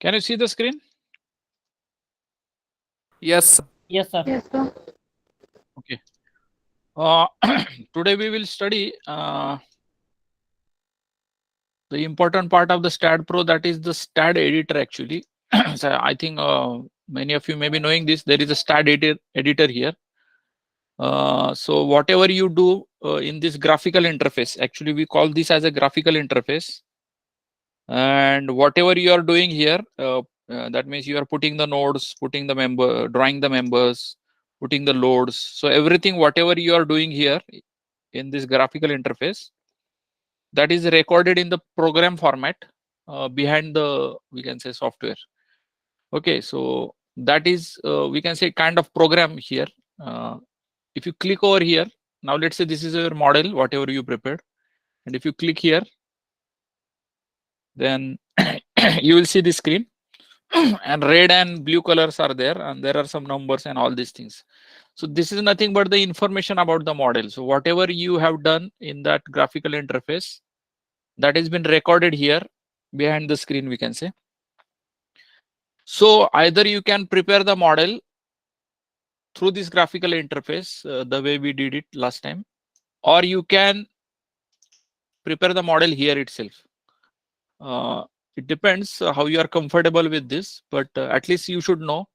Can you see the screen? Yes. Yes, sir. Yes, sir. Okay. Today we will study the important part of the Staad Pro, that is the Staad editor actually. So I think many of you may be knowing this. There is a Staad editor here. So whatever you do in this graphical interface, actually we call this as a graphical interface. And whatever you are doing here, that means you are putting the nodes, putting the member, drawing the members, putting the loads. So everything, whatever you are doing here in this graphical interface, that is recorded in the program format behind the, we can say, software. Okay, so that is we can say kind of program here. If you click over here, now let's say this is your model, whatever you prepared, and if you click here, then you will see the screen. And red and blue colors are there, and there are some numbers and all these things. So this is nothing but the information about the model. So whatever you have done in that graphical interface, that has been recorded here behind the screen, we can say. So either you can prepare the model through this graphical interface the way we did it last time, or you can prepare the model here itself. It depends how you are comfortable with this, but at least you should know.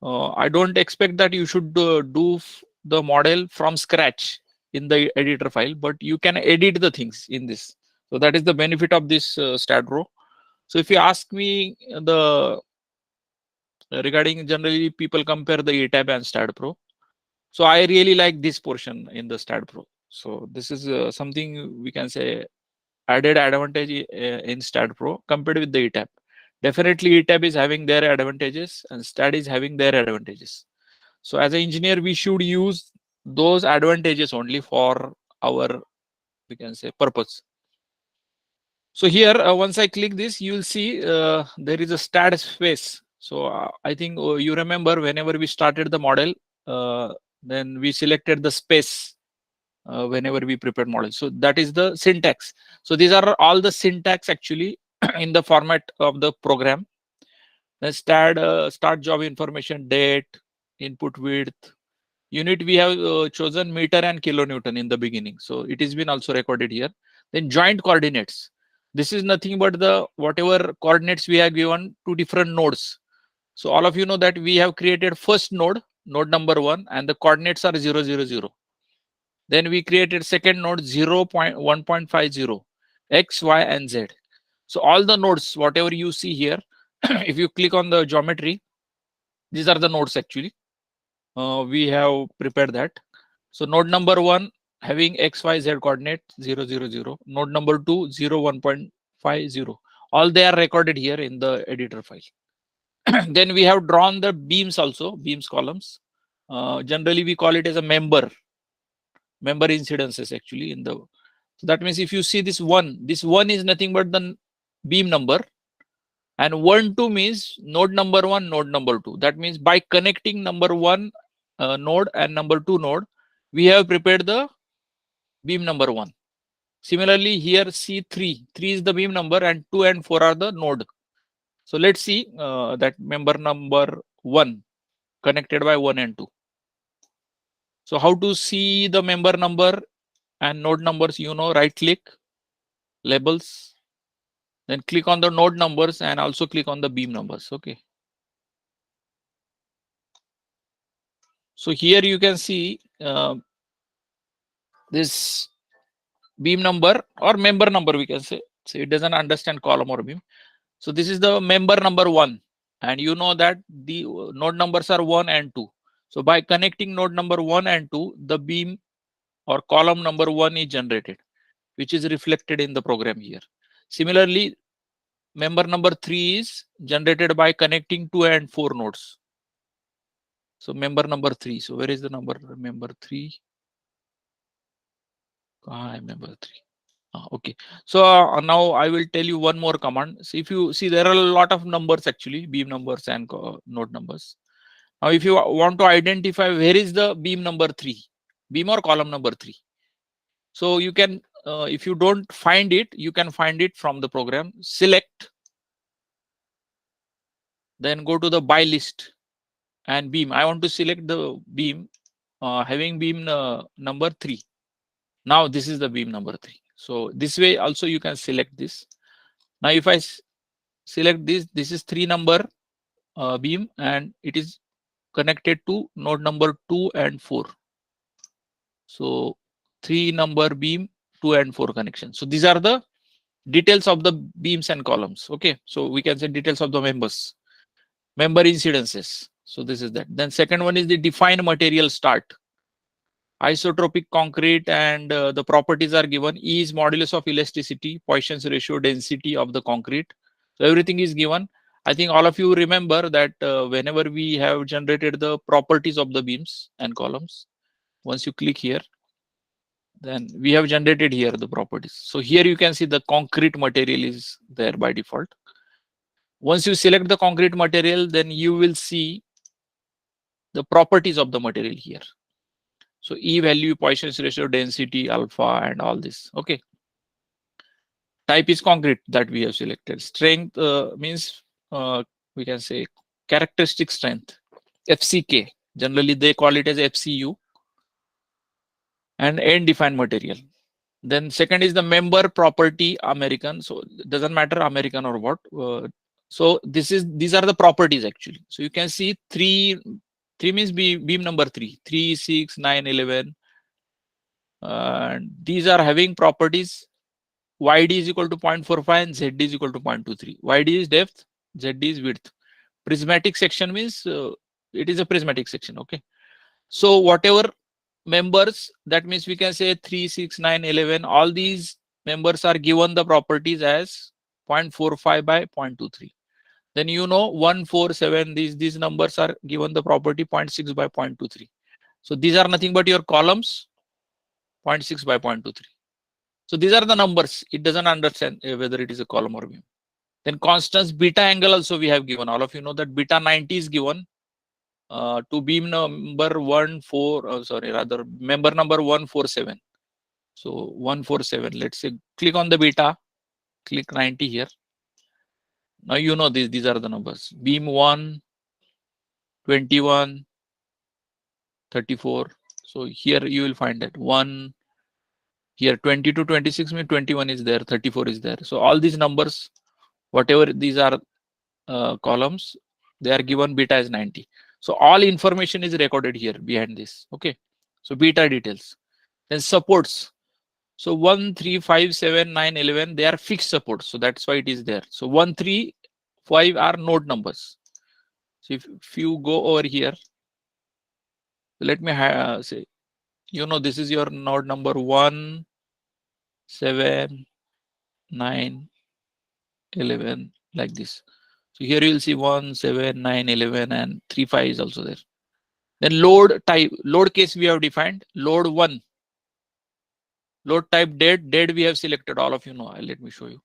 I don't expect that you should do the model from scratch in the editor file, but you can edit the things in this. So that is the benefit of this Staad Pro. So if you ask me the regarding, generally people compare the ETAB and Staad Pro. So I really like this portion in the Staad Pro. So this is something we can say added advantage in Staad Pro compared with the ETAB. Definitely ETAB is having their advantages and Staad is having their advantages. So as an engineer, we should use those advantages only for our, we can say, purpose. So here, once I click this, you will see there is a Staad space. So I think you remember whenever we started the model, then we selected the space whenever we prepared model. So that is the syntax. So these are all the syntax actually in the format of the program. The start job information, date, input width, unit we have chosen meter and kilonewton in the beginning. So it has been also recorded here. Then joint coordinates. This is nothing but the whatever coordinates we have given to different nodes. So all of you know that we have created first node, node number 1, and the coordinates are 0, 0, 0. Then we created second node 0.1.50, x, y, and z. So all the nodes, whatever you see here, if you click on the geometry, these are the nodes actually. We have prepared that. So node number 1 having x, y, z coordinate 0, 0, 0. Node number 2 0, 1.50. All they are recorded here in the editor file. Then we have drawn the beams also, beams columns. Generally we call it as a member incidences actually in the. So that means if you see this one is nothing but the beam number, and 1 2 means node number 1, node number 2. That means by connecting number 1 node and number 2 node, we have prepared the beam number 1. Similarly here C3 is the beam number and 2 and 4 are the node. So let's see that member number 1 connected by 1 and 2. So how to see the member number and node numbers? Right click, labels, then click on the node numbers and also click on the beam numbers. Okay. So here you can see this beam number or member number, we can say. So it doesn't understand column or beam. So this is the member number 1, and you know that the node numbers are 1 and 2. So by connecting node number 1 and 2, the beam or column number 1 is generated, which is reflected in the program here. Similarly, member number 3 is generated by connecting 2 and 4 nodes. So member number 3. So where is the number? Member 3. Member 3. Okay. So now I will tell you one more command. So if you see, there are a lot of numbers actually, beam numbers and node numbers. Now if you want to identify where is the beam number 3, beam or column number 3. So you can, if you don't find it, you can find it from the program. Select Then go to the by list and beam. I want to select the beam having beam number 3. Now this is the beam number 3. So this way also you can select this. Now if I select this is 3 number beam and it is connected to node number 2 and 4. So 3 number beam, 2 and 4 connection. So these are the details of the beams and columns. Okay, so we can say details of the members, member incidences. So this is that. Then second one is the define material start. Isotropic concrete, and the properties are given. E is modulus of elasticity, Poisson's ratio, density of the concrete. So everything is given. I think all of you remember that whenever we have generated the properties of the beams and columns, once you click here, then we have generated here the properties. So here you can see the concrete material is there by default. Once you select the concrete material, then you will see the properties of the material here. So E value, Poisson's ratio, density, alpha, and all this. Okay. Type is concrete that we have selected. Strength means we can say characteristic strength, FCK. Generally they call it as FCU. And end defined material. Then second is the member property American. So it doesn't matter American or what. So these are the properties actually. So you can see three means beam number 3, 3, 6, 9, 11. And these are having properties. YD is equal to 0.45 and ZD is equal to 0.23. YD is depth, ZD is width. Prismatic section means it is a prismatic section. Okay. So whatever members, that means we can say 3, 6, 9, 11. All these members are given the properties as 0.45 by 0.23. Then 1, 4, 7. These numbers are given the property 0.6 by 0.23. So these are nothing but your columns 0.6 by 0.23. So these are the numbers. It doesn't understand whether it is a column or beam. Then constants beta angle also we have given. All of you know that beta 90 is given to beam number 14. Member number 147. So 147. Let's say click on the beta. Click 90 here. Now these are the numbers. Beam 1, 21, 34. So here you will find that 1. Here 20 to 26 means 21 is there, 34 is there. So all these numbers, whatever these are columns, they are given beta as 90. So all information is recorded here behind this. Okay. So beta details. Then supports. So 1, 3, 5, 7, 9, 11, they are fixed supports. So that's why it is there. So 1, 3, 5 are node numbers. So if you go over here, let me say, this is your node number 1, 7, 9, 11, like this. So here you will see 1, 7, 9, 11, and 3, 5 is also there. Then load type, load case we have defined. Load 1. Load type dead. Dead we have selected. All of you know. Let me show you.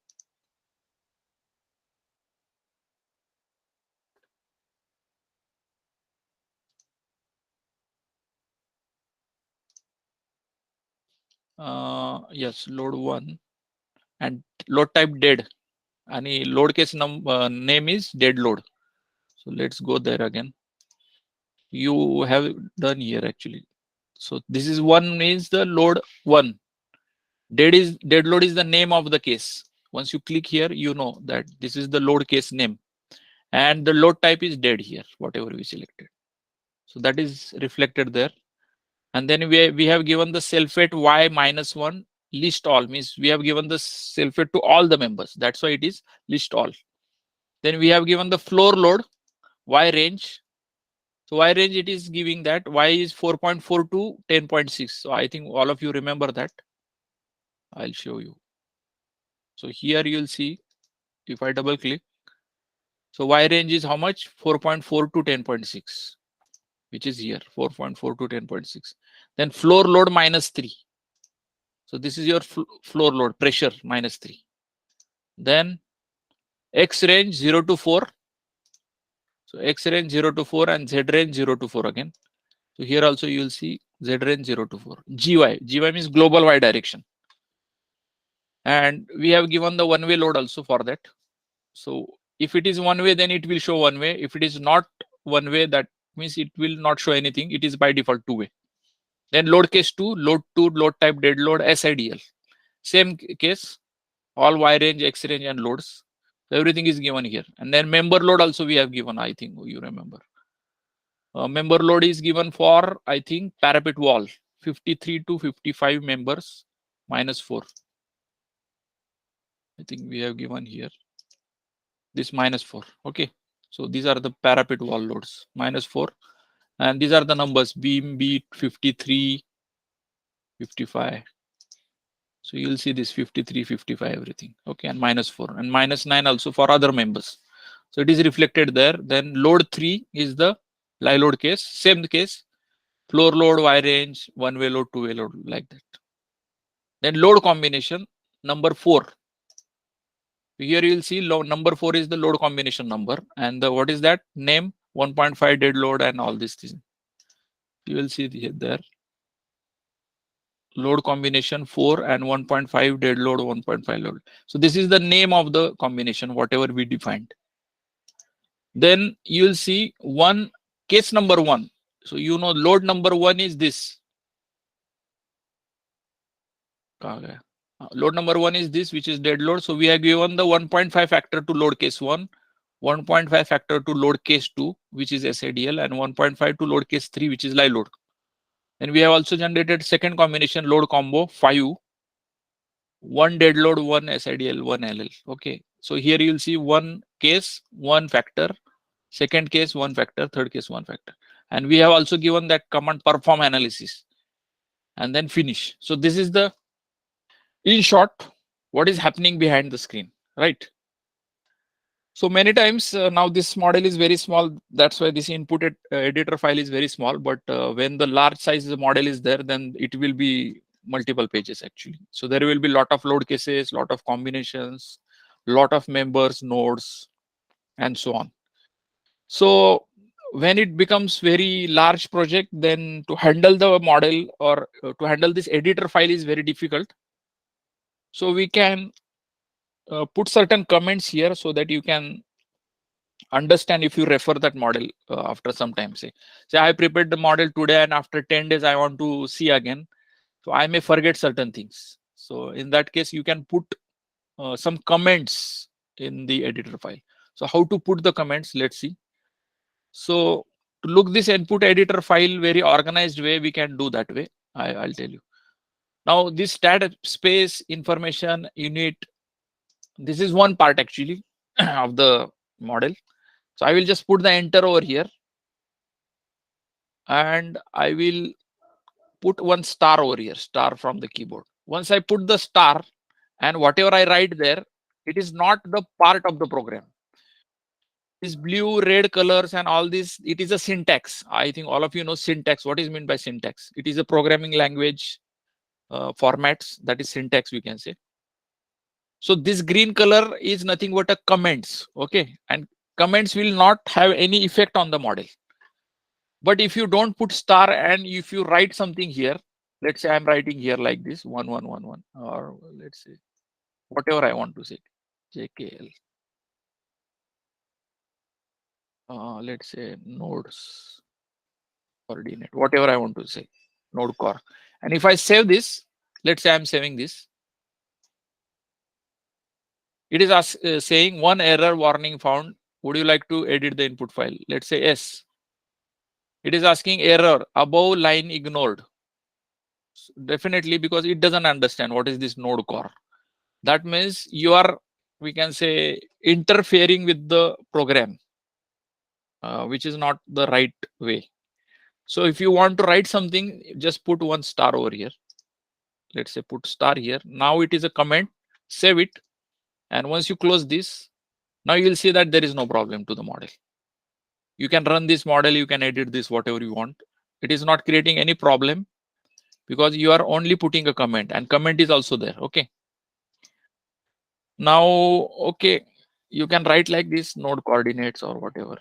Yes, load 1 and load type dead. Any load case name is dead load. So let's go there again. You have done here actually. So this is 1 is the load 1. Dead load is the name of the case. Once you click here, you know that this is the load case name. And the load type is dead here, whatever we selected. So that is reflected there. And then we have given the self-weight y minus 1 list all, means we have given the self-weight to all the members. That's why it is list all. Then we have given the floor load y range. So y range, it is giving that y is 4.4 to 10.6. So I think all of you remember that. I'll show you. So here you'll see, if I double click, so y range is how much? 4.4 to 10.6, which is here 4.4 to 10.6. Then floor load minus 3. So this is your floor load pressure minus 3. Then X range 0 to 4. So X range 0 to 4 and Z range 0 to 4 again. So here also you will see Z range 0 to 4. GY means global Y direction. And we have given the one-way load also for that. So If it is one way, then it will show one way. If it is not one way, that means it will not show anything. It is by default two way. Then load case 2, load 2, load type, dead load, SIDL. Same case, all Y range, X range, and loads. Everything is given here. And then member load also we have given, I think you remember. Member load is given for, I think, parapet wall, 53 to 55 members, -4. I think we have given here this -4. Okay. So these are the parapet wall loads, -4. And these are the numbers, beam, beat, 53, 55. So you'll see this 53, 55, everything. Okay. And -4 and -9 also for other members. So it is reflected there. Then load 3 is the live load case. Same case. Floor load, Y range, one way load, two way load, like that. Then load combination, number 4. Here you will see number 4 is the load combination number. And the what is that? Name, 1.5 dead load, and all these things. You will see there. Load combination 4 and 1.5 dead load, 1.5 load. So this is the name of the combination, whatever we defined. Then you will see one case number 1. So you know load number 1 is this. Load number 1 is this, which is dead load. So we have given the 1.5 factor to load case 1, 1.5 factor to load case 2, which is SIDL, and 1.5 to load case 3, which is live load. And we have also generated second combination load combo 5, 1 dead load, 1 SIDL, 1 LL. Okay. So here you'll see one case, one factor, second case, one factor, third case, one factor. And we have also given that command perform analysis and then finish. So this is the, in short, what is happening behind the screen, right? So many times now this model is very small. That's why this input editor file is very small. But when the large size model is there, then it will be multiple pages actually. So there will be lot of load cases, lot of combinations, lot of members, nodes, and so on. So when it becomes very large project, then to handle the model or to handle this editor file is very difficult. So we can put certain comments here so that you can understand if you refer that model after some time. Say I prepared the model today and after 10 days I want to see again. So I may forget certain things. So in that case, you can put some comments in the editor file. So how to put the comments, let's see. So to look this input editor file very organized way, we can do that way. I'll tell you. Now this Staad space information unit, this is one part actually of the model. So I will just put the enter over here and I will put one star over here, star from the keyboard. Once I put the star and whatever I write there, it is not the part of the program. These blue, red colors and all this, it is a syntax. I think all of you know syntax. What is meant by syntax? It is a programming language formats, that is syntax we can say. So this green color is nothing but a comments. Okay. And comments will not have any effect on the model. But if you don't put star and if you write something here, let's say I'm writing here like this 1111, or let's say whatever I want to say, JKL. Let's say nodes coordinate, whatever I want to say, node core. And if I save this, let's say I'm saving this. It is saying one error warning found. Would you like to edit the input file? Let's say yes. It is asking error above line ignored. Definitely because it doesn't understand what is this node core. That means you are, we can say, interfering with the program, which is not the right way. So if you want to write something, just put one star over here. Let's say put star here. Now it is a comment, save it. And once you close this, now you will see that there is no problem to the model. You can run this model, you can edit this, whatever you want. It is not creating any problem because you are only putting a comment and comment is also there. Okay. Now, okay, you can write like this node coordinates or whatever.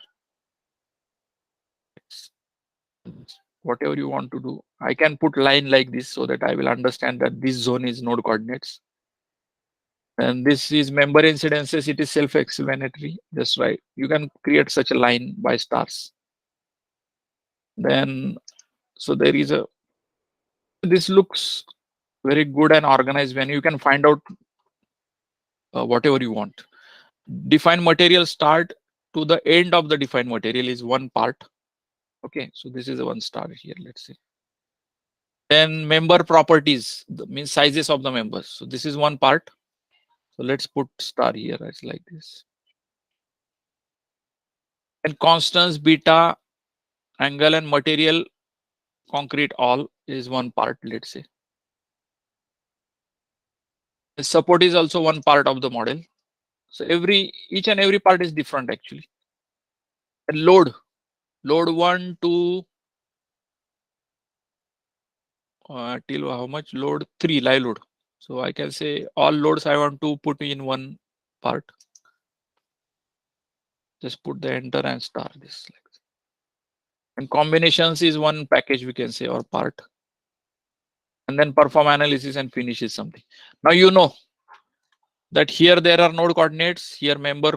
Whatever you want to do. I can put line like this so that I will understand that this zone is node coordinates. And this is member incidences. It is self-explanatory. Just right. You can create such a line by stars. Then, so there is a, this looks very good and organized when you can find out whatever you want. Define material start to the end of the defined material is one part. Okay, so this is the one star here, let's say. Then member properties, means sizes of the members. So this is one part. So let's put star here as like this. And constants, beta, angle, and material concrete all is one part, let's say. The support is also one part of the model. So each and every part is different actually. And load 1 to till how much? Load 3, live load. So I can say all loads I want to put in one part. Just put the enter and start this. And combinations is one package we can say, or part. And then perform analysis and finish is something. Now you know that here there are node coordinates, here member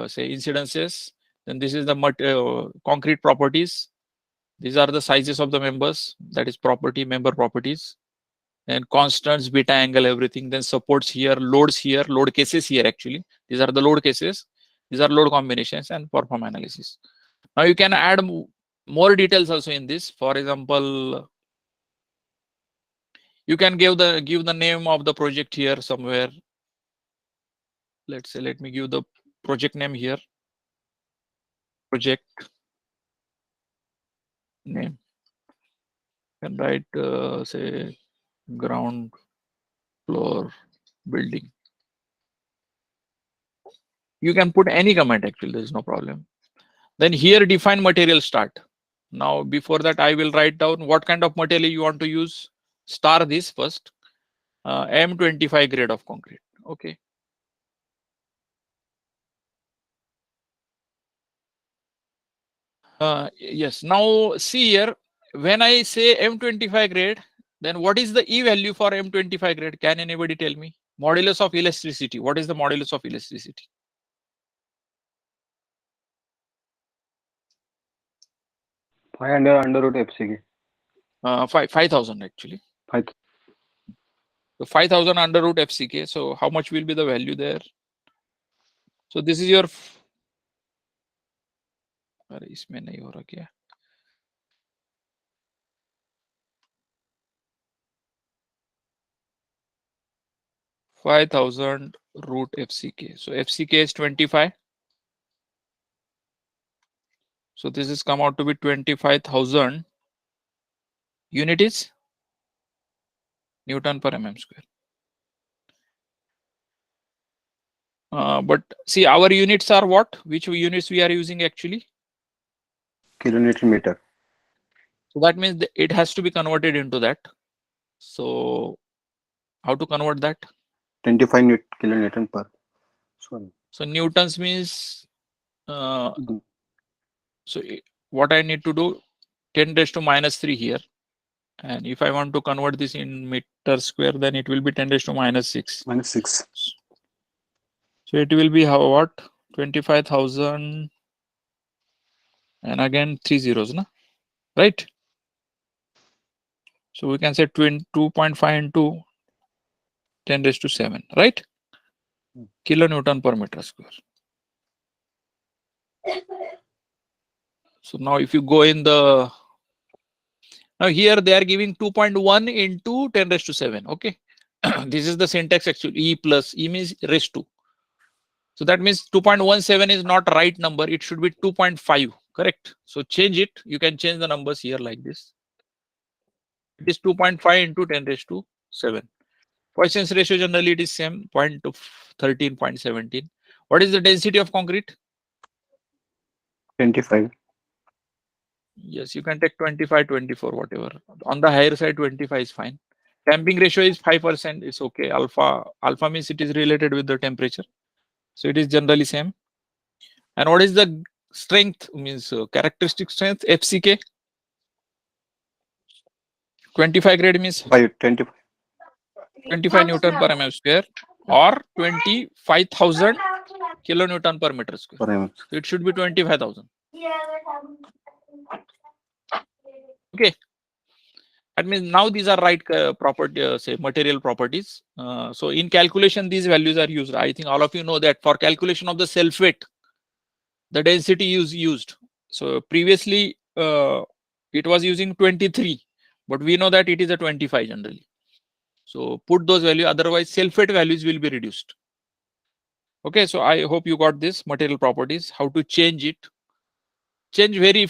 say incidences. Then this is the concrete properties. These are the sizes of the members, that is property, member properties. And constants, beta, angle, everything. Then supports here, loads here, load cases here actually. These are the load cases. These are load combinations and perform analysis. Now you can add more details also in this. For example, you can give the name of the project here somewhere. Let's say, let me give the project name here. Project name. And write say ground floor building. You can put any comment actually, there is no problem. Then here define material start. Now before that I will write down what kind of material you want to use. Star this first. M25 grade of concrete. Okay. Yes. Now see here, when I say M25 grade, then what is the E value for M25 grade? Can anybody tell me? Modulus of elasticity. What is the modulus of elasticity? 500 under root FCK. 5,000 actually. 5. So 5,000 under root FCK. So how much will be the value there? So this is your. इसमें नहीं हो रहा क्या? 5,000 root FCK. So FCK is 25. So this is come out to be 25,000 unit is Newton per mm square. But see, our units are what? Which units we are using actually? Kilonewton meter. So that means it has to be converted into that. So how to convert that? 25 kilonewton per. Sorry. So newtons means. So what I need to do, 10 raised to -3 here. And if I want to convert this in meter square, then it will be 10 raised to -6. -6. So it will be how what? 25,000 and again 3 zeros, na? Right? So we can say 2.5 into 10 raised to 7, right? Kilonewton per meter square. So now if you go in the, now here they are giving 2.1 into 10 raised to 7. Okay. This is the syntax actually. E plus E means raised to. So that means 2.17 is not right number. It should be 2.5. Correct. So change it. You can change the numbers here like this. It is 2.5 into 10 raised to 7. Poisson's ratio generally it is same 0.13, 0.17. What is the density of concrete? 25. Yes, you can take 25, 24, whatever. On the higher side, 25 is fine. Damping ratio is 5%. It's okay. Alpha means it is related with the temperature. So it is generally same. And what is the strength? Means characteristic strength, FCK. 25 grade means 25. 25 Newton per mm square. or 25,000 kilonewton per meter square. Per mm. So it should be 25,000. Okay. That means now these are right property, say material properties. So in calculation, these values are used. I think all of you know that for calculation of the self weight, the density is used. So previously it was using 23, but we know that it is a 25 generally. So put those values, otherwise self weight values will be reduced. Okay, so I hope you got this material properties, how to change it. Change very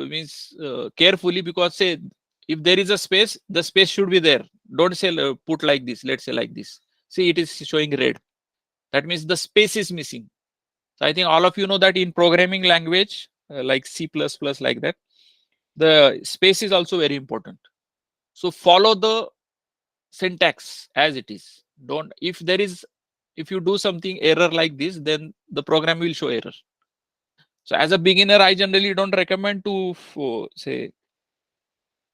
means carefully, because say if there is a space, the space should be there. Don't say put like this, let's say like this. See, it is showing red. That means the space is missing. So I think all of you know that in programming language like C++, like that, the space is also very important. So follow the syntax as it is. Don't, if there is, if you do something error like this, then the program will show error. So as a beginner, I generally don't recommend to say,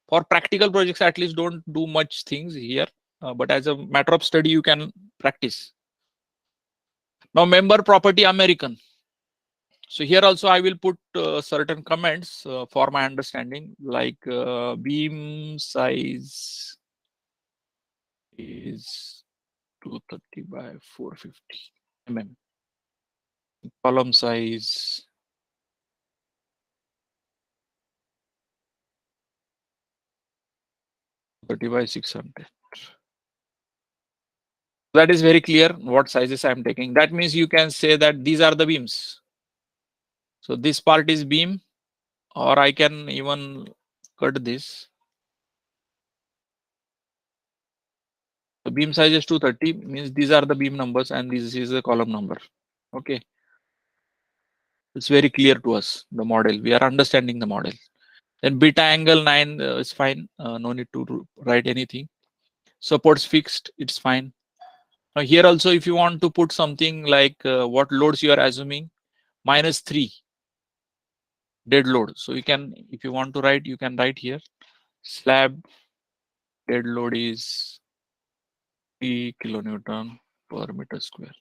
for practical projects at least, don't do much things here, but as a matter of study you can practice. Now member property American. So here also I will put certain comments for my understanding, like beam size is 230 by 450 mm. Column size 30 by 600. That is very clear what sizes I am taking. That means you can say that these are the beams. So this part is beam, or I can even cut this. The beam size is 230, means these are the beam numbers and this is the column number. Okay. It's very clear to us, the model. We are understanding the model. Then beta angle 9 is fine. No need to write anything. Supports fixed, it's fine. Now here also, if you want to put something like what loads you are assuming, -3 dead load. So you can, if you want to write, you can write here. Slab dead load is 3 kilonewton per meter square.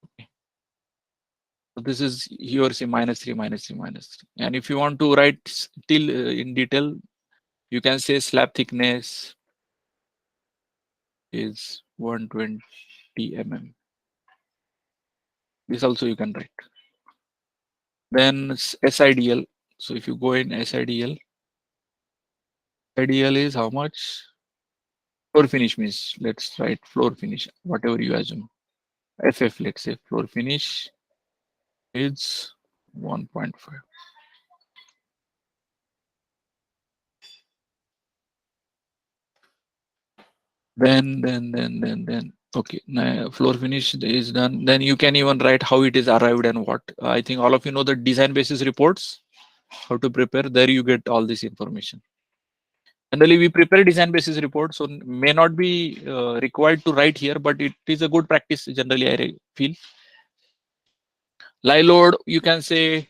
Okay. So this is here, say -3, -3, -3. And if you want to write still in detail, you can say slab thickness is 120 mm. This also you can write. Then SIDL. So if you go in SIDL, IDL is how much? Floor finish means, let's write floor finish, whatever you assume. FF, let's say floor finish is 1.5. Then okay, now floor finish is done. Then you can even write how it is arrived and what. I think all of you know the design basis reports, how to prepare. There you get all this information. Generally we prepare design basis report, so may not be required to write here, but it is a good practice generally, I feel. Lie load, you can say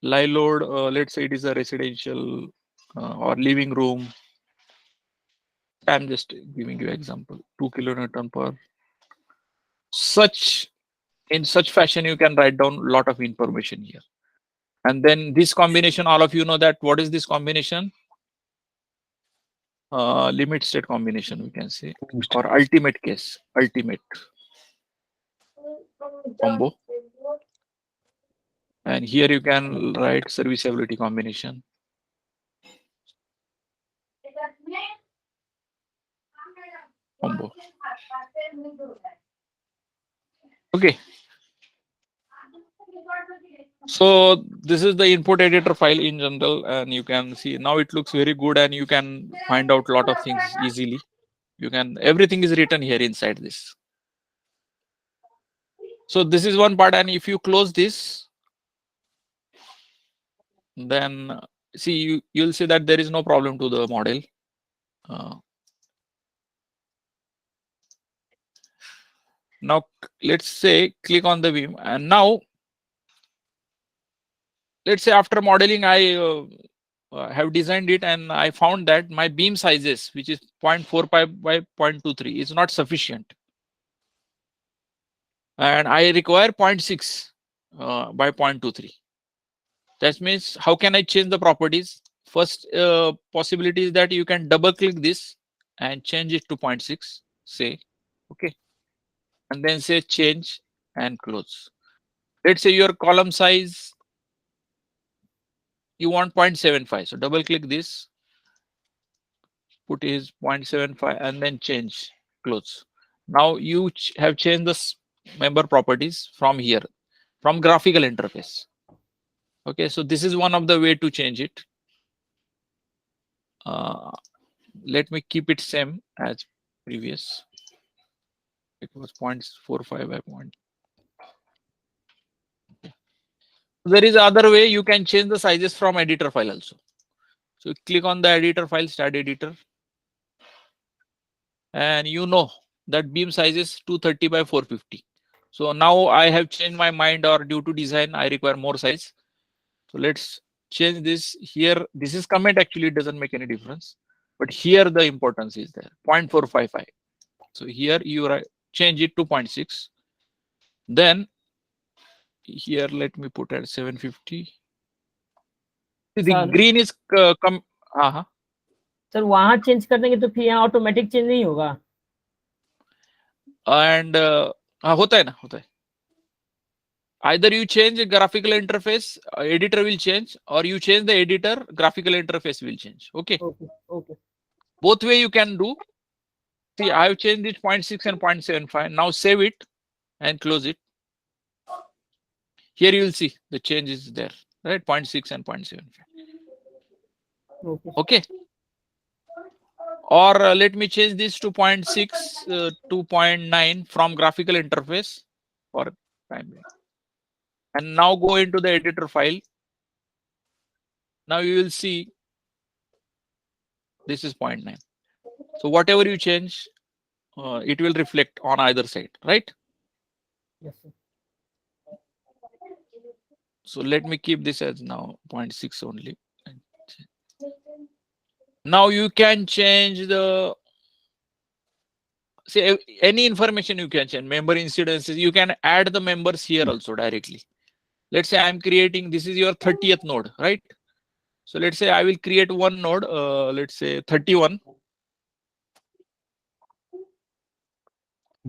lie load, let's say it is a residential or living room. I'm just giving you example, 2 kilonewton per. Such, in such fashion you can write down a lot of information here. And then this combination, all of you know that what is this combination? Limit state combination, we can say, or ultimate case, ultimate combo. And here you can write serviceability combination. Combo. Okay. So this is the input editor file in general, and you can see now it looks very good, and you can find out a lot of things easily. You can, everything is written here inside this. So this is one part, and if you close this, then see, you'll see that there is no problem to the model. Now let's say click on the beam, and now let's say after modeling I have designed it, and I found that my beam sizes, which is 0.45 by 0.23, is not sufficient. and I require 0.6 by 0.23. That means how can I change the properties? First possibility is that you can double click this and change it to 0.6, say, okay, and then say change and close. Let's say your column size, you want 0.75. So double click this, put is 0.75 and then change, close. Now you have changed the member properties from here, from graphical interface. Okay, so this is one of the way to change it. Let me keep it same as previous. It was 0.45 by point. There is other way you can change the sizes from editor file also. So click on the editor file, Staad editor, and you know that beam size is 230 by 450. So now I have changed my mind, or due to design I require more size. So let's change this here. This is comment, actually it doesn't make any difference, but here the importance is there, 0.455. So here you change it to 0.6. Then here let me put at 750. The sir green is come. हाँ, sir वहां change कर देंगे तो फिर यहाँ automatic change नहीं होगा? and हाँ होता है ना, होता है. Either you change the graphical interface, editor will change, or you change the editor, graphical interface will change. Okay. Okay. Both way you can do. See, I have changed it 0.6 and 0.75. Now save it and close it. Here you will see the change is there, right? 0.6 and 0.75. Okay. Or let me change this to 0.6 to 0.9 from graphical interface for time being. And now go into the editor file. Now you will see this is 0.9. So whatever you change, it will reflect on either side, right? Yes, sir. So let me keep this as now 0.6 only. Now you can change the, say, any information you can change, member incidences. You can add the members here also directly. Let's say I'm creating, this is your 30th node, right? So let's say I will create one node, let's say 31.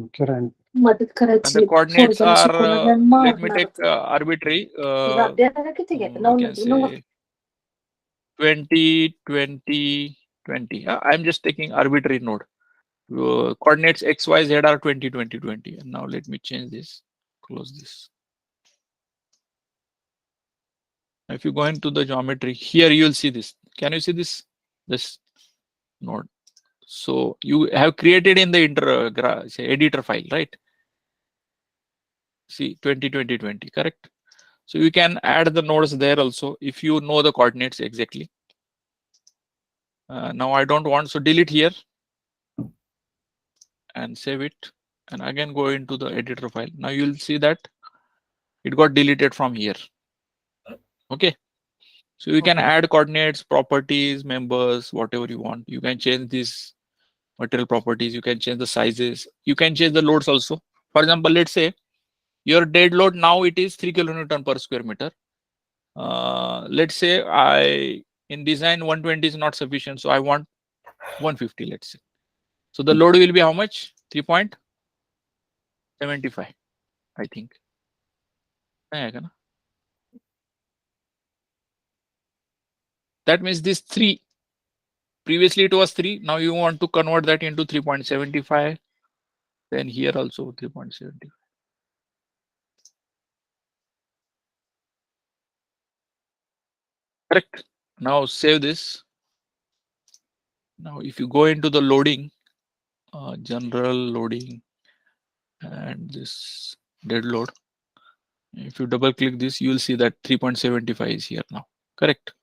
Okay, And the coordinates are, let me take arbitrary, we can say 20, 20, 20. I'm just taking arbitrary node. Coordinates x, y, z are 20, 20, 20. And now let me change this, close this. If you go into the geometry, here you will see this. Can you see this? This node. So you have created in the editor file, right? See 20, 20, 20, correct? So you can add the nodes there also if you know the coordinates exactly. Now I don't want, so delete here and save it. And again go into the editor file. Now you'll see that it got deleted from here. Okay. So you can add coordinates, properties, members, whatever you want. You can change these material properties. You can change the sizes. You can change the loads also. For example, let's say your dead load now it is 3 kilonewton per square meter. Let's say in design 120 is not sufficient, so I want 150. Let's say. So the load will be how much? 3.75, I think. That means this 3. Previously it was 3. Now you want to convert that into 3.75. Then here also 3.75. Correct. Now save this. Now if you go into the loading, general loading, and this dead load, if you double click this, you will see that 3.75 is here now. Correct.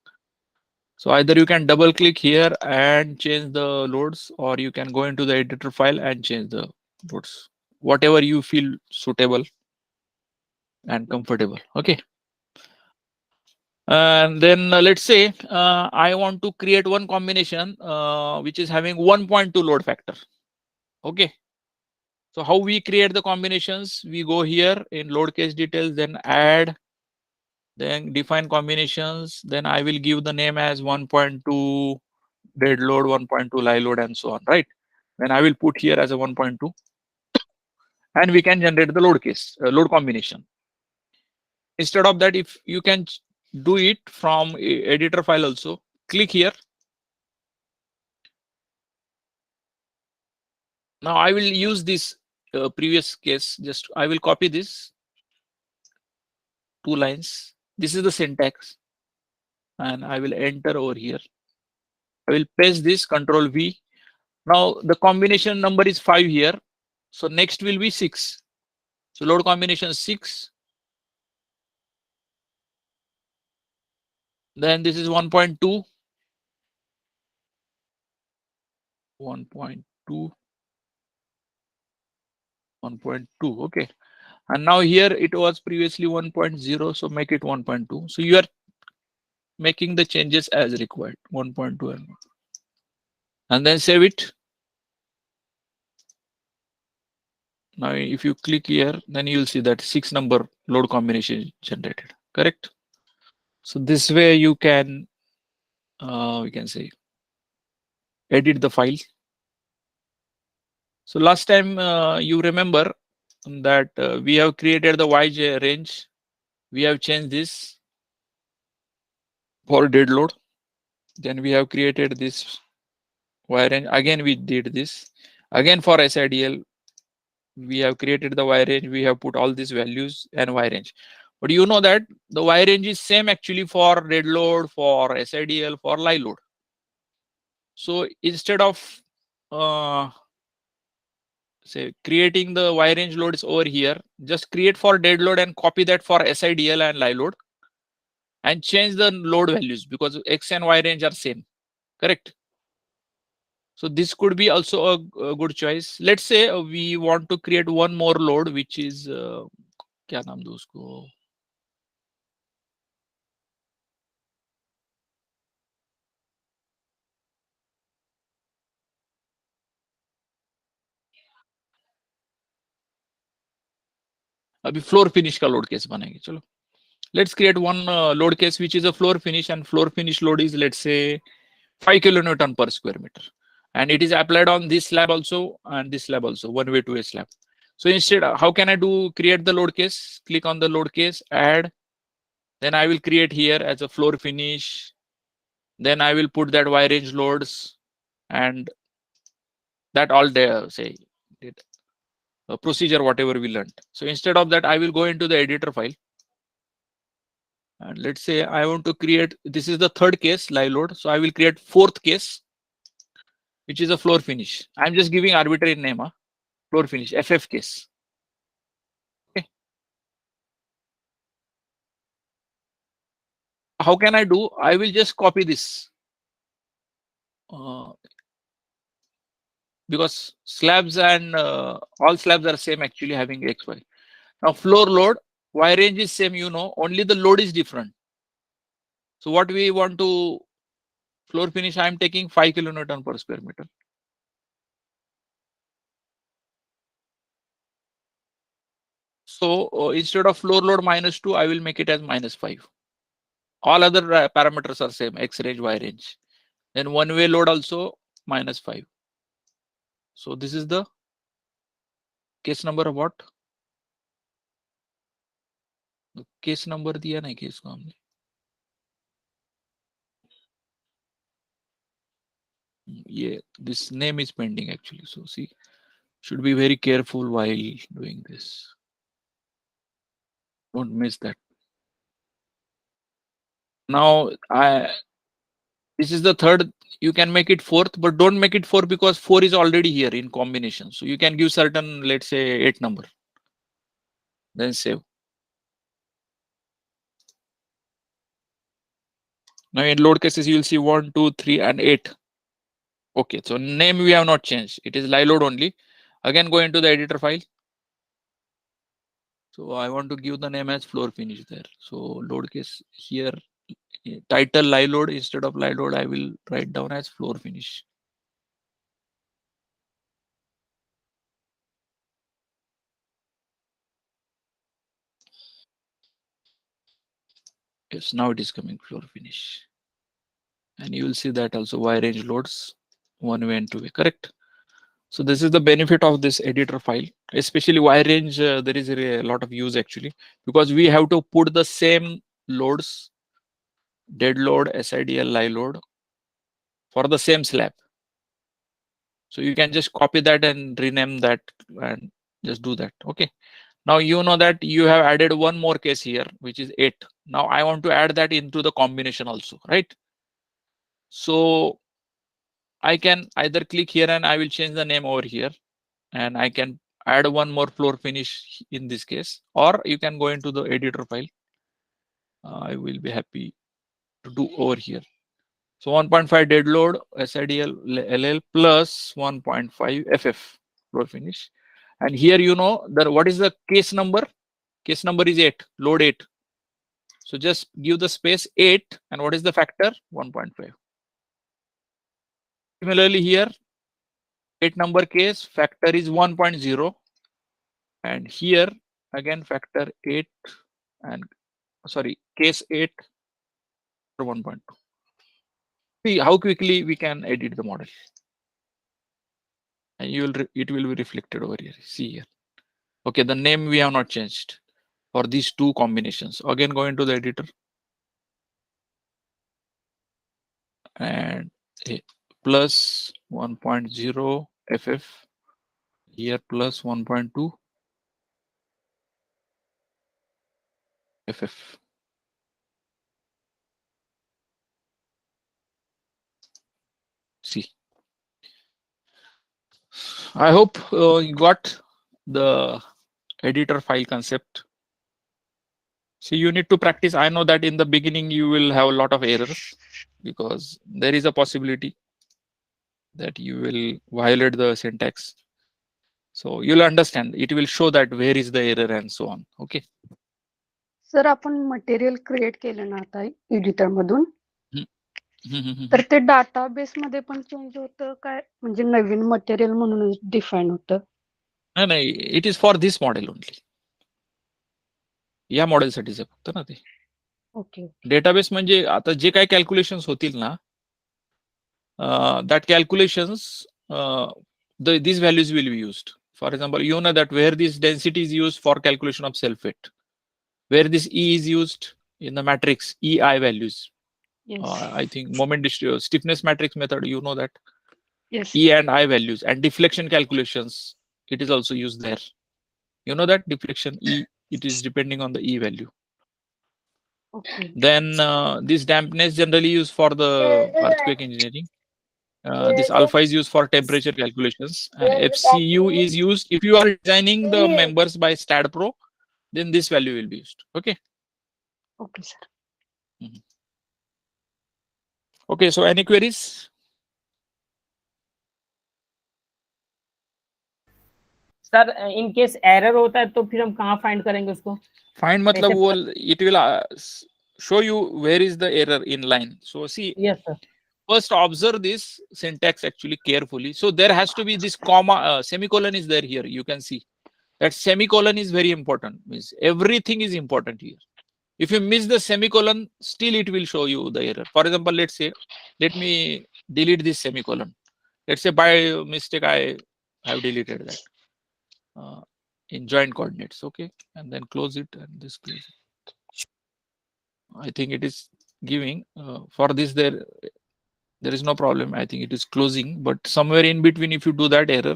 So either you can double click here and change the loads, or you can go into the editor file and change the loads, whatever you feel suitable and comfortable. Okay. And then let's say I want to create one combination which is having 1.2 load factor. Okay. So how we create the combinations? We go here in load case details, then add, then define combinations. Then I will give the name as 1.2 dead load, 1.2 live load, and so on, right? Then I will put here as a 1.2, and we can generate the load case, load combination. Instead of that, if you can do it from editor file also, click here. Now I will use this previous case. Just I will copy this 2 lines. This is the syntax, and I will enter over here. I will paste this, Control V. Now the combination number is 5 here. So next will be 6. So load combination 6. Then this is 1.2. 1.2. 1.2. Okay. And now here it was previously 1.0. So make it 1.2. So you are making the changes as required. 1.2 and then save it. Now if you click here, then you will see that 6 number load combination is generated. Correct. So this way you can we can say edit the file. So last time you remember that we have created the YJ range. We have changed this for dead load. Then we have created this Y range. Again we did this. Again for SIDL, we have created the Y range. We have put all these values and Y range. But you know that the Y range is same actually for dead load, for SIDL, for live load. So instead of say creating the Y range loads over here, just create for dead load and copy that for SIDL and live load and change the load values because X and Y range are same. Correct. So this could be also a good choice. Let's say we want to create one more load, which is क्या नाम दो उसको? अभी floor finish का load case बनाएंगे. चलो, let's create one load case which is a floor finish, and floor finish load is, let's say, 5 kilonewton per square meter, and it is applied on this slab also and this slab also, one way to a slab. So instead, how can I do create the load case? Click on the load case, add, then I will create here as a floor finish, then I will put that Y range loads and that all there, say procedure whatever we learned. So instead of that, I will go into the editor file. And let's say I want to create, this is the third case, live load. So I will create fourth case, which is a floor finish. I'm just giving arbitrary name, floor finish, FF case. Okay. How can I do? I will just copy this. Because slabs and all slabs are same actually having XY. Now floor load, Y range is same, you know, only the load is different. So what we want to floor finish, I'm taking 5 kilonewton per square meter. So instead of floor load -2, I will make it as -5. All other parameters are same, X range, Y range. Then one way load also -5. So this is the case number of what? Case number दिया नहीं case को हमने. Yeah, this name is pending actually. So see, should be very careful while doing this. Don't miss that. Now this is the third. You can make it fourth, but don't make it 4 because 4 is already here in combination. So you can give certain, let's say 8 number. Then save. Now in load cases, you will see 1, 2, 3, and 8. Okay, so name we have not changed. It is live load only. Again, go into the editor file. So I want to give the name as floor finish there. So load case here, title live load, instead of live load, I will write down as floor finish. Yes, now it is coming floor finish. And you will see that also Y range loads one way and two way, correct? So this is the benefit of this editor file, especially Y range. There is a lot of use actually, because we have to put the same loads, dead load, SIDL, live load for the same slab. So you can just copy that and rename that and just do that. Okay. Now you know that you have added one more case here, which is 8. Now I want to add that into the combination also, right? So I can either click here and I will change the name over here, and I can add one more floor finish in this case, or you can go into the editor file. I will be happy to do over here. So 1.5 dead load SIDL LL plus 1.5 FF floor finish. And here you know that what is the case number? Case number is 8, load 8. So just give the space 8, and what is the factor? 1.5. Similarly here, 8 number case factor is 1.0, and here again factor 8 and sorry, case 8 for 1.2. See how quickly we can edit the model, and it will be reflected over here. See here. Okay, the name we have not changed for these two combinations. Again, go into the editor and plus 1.0 FF here plus 1.2 FF. See, I hope you got the editor file concept. See, you need to practice. I know that in the beginning you will have a lot of errors because there is a possibility that you will violate the syntax. So you'll understand. It will show that where is the error and so on. Okay. Sir आपण material create केलं ना आता editor मधून Hmm. तर ते database मध्ये पण change होतं काय म्हणजे नवीन मटेरियल म्हणून डिफाइन होतं No, it is for this model only. या मॉडेलसाठीच आहे फक्त ना ते. ओके डेटाबेस म्हणजे आता जे काही कॅल्क्युलेशन्स होतील ना, that calculations these values will be used. For example, you know that where this density is used for calculation of self weight, where this E is used in the matrix EI values. I think moment stiffness matrix method, you know that yes E and I values, and deflection calculations, it is also used there. You know that deflection E, it is depending on the E value. Okay Then this dampness generally used for the earthquake engineering. This alpha is used for temperature calculations, and FCU is used if you are designing the members by Staad Pro, then this value will be used. Okay. Okay sir Okay. So any queries? Sir in case error होता है तो फिर हम कहाँ find करेंगे उसको? Find matlab it will show you where is the error in line. So see, Yes, sir. first observe this syntax actually carefully. So there has to be this comma, semicolon is there here. You can see that semicolon is very important. Means everything is important here. If you miss the semicolon, still it will show you the error. For example, let's say, let me delete this semicolon. Let's say by mistake I have deleted that in joint coordinates. Okay, and then close it and this close it. I think it is giving for this there is no problem. I think it is closing, but somewhere in between, if you do that error,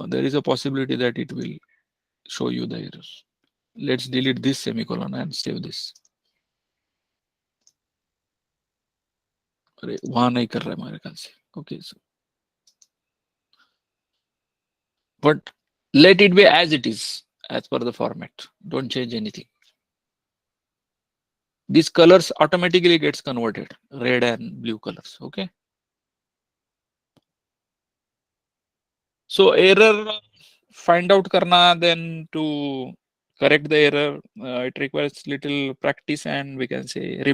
there is a possibility that it will show you the error. Let's delete this semicolon and save this. वहां नहीं कर रहा है हमारे ख्याल से. Okay, so but let it be as it is, as per the format. Don't change anything. These colors automatically gets converted, red and blue colors. Okay. So error find out karna, then to correct the error, it requires little practice, and we can say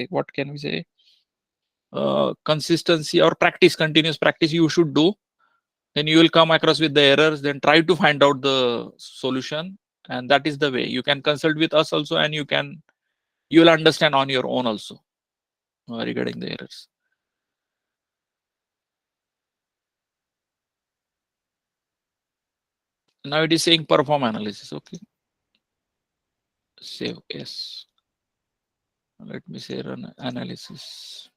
what can we say? Consistency or practice, continuous practice you should do. Then you will come across with the errors, then try to find out the solution, and that is the way. You can consult with us also, and you can you will understand on your own also regarding the errors. Now it is saying perform analysis. Okay. Save. Yes. Let me say run analysis.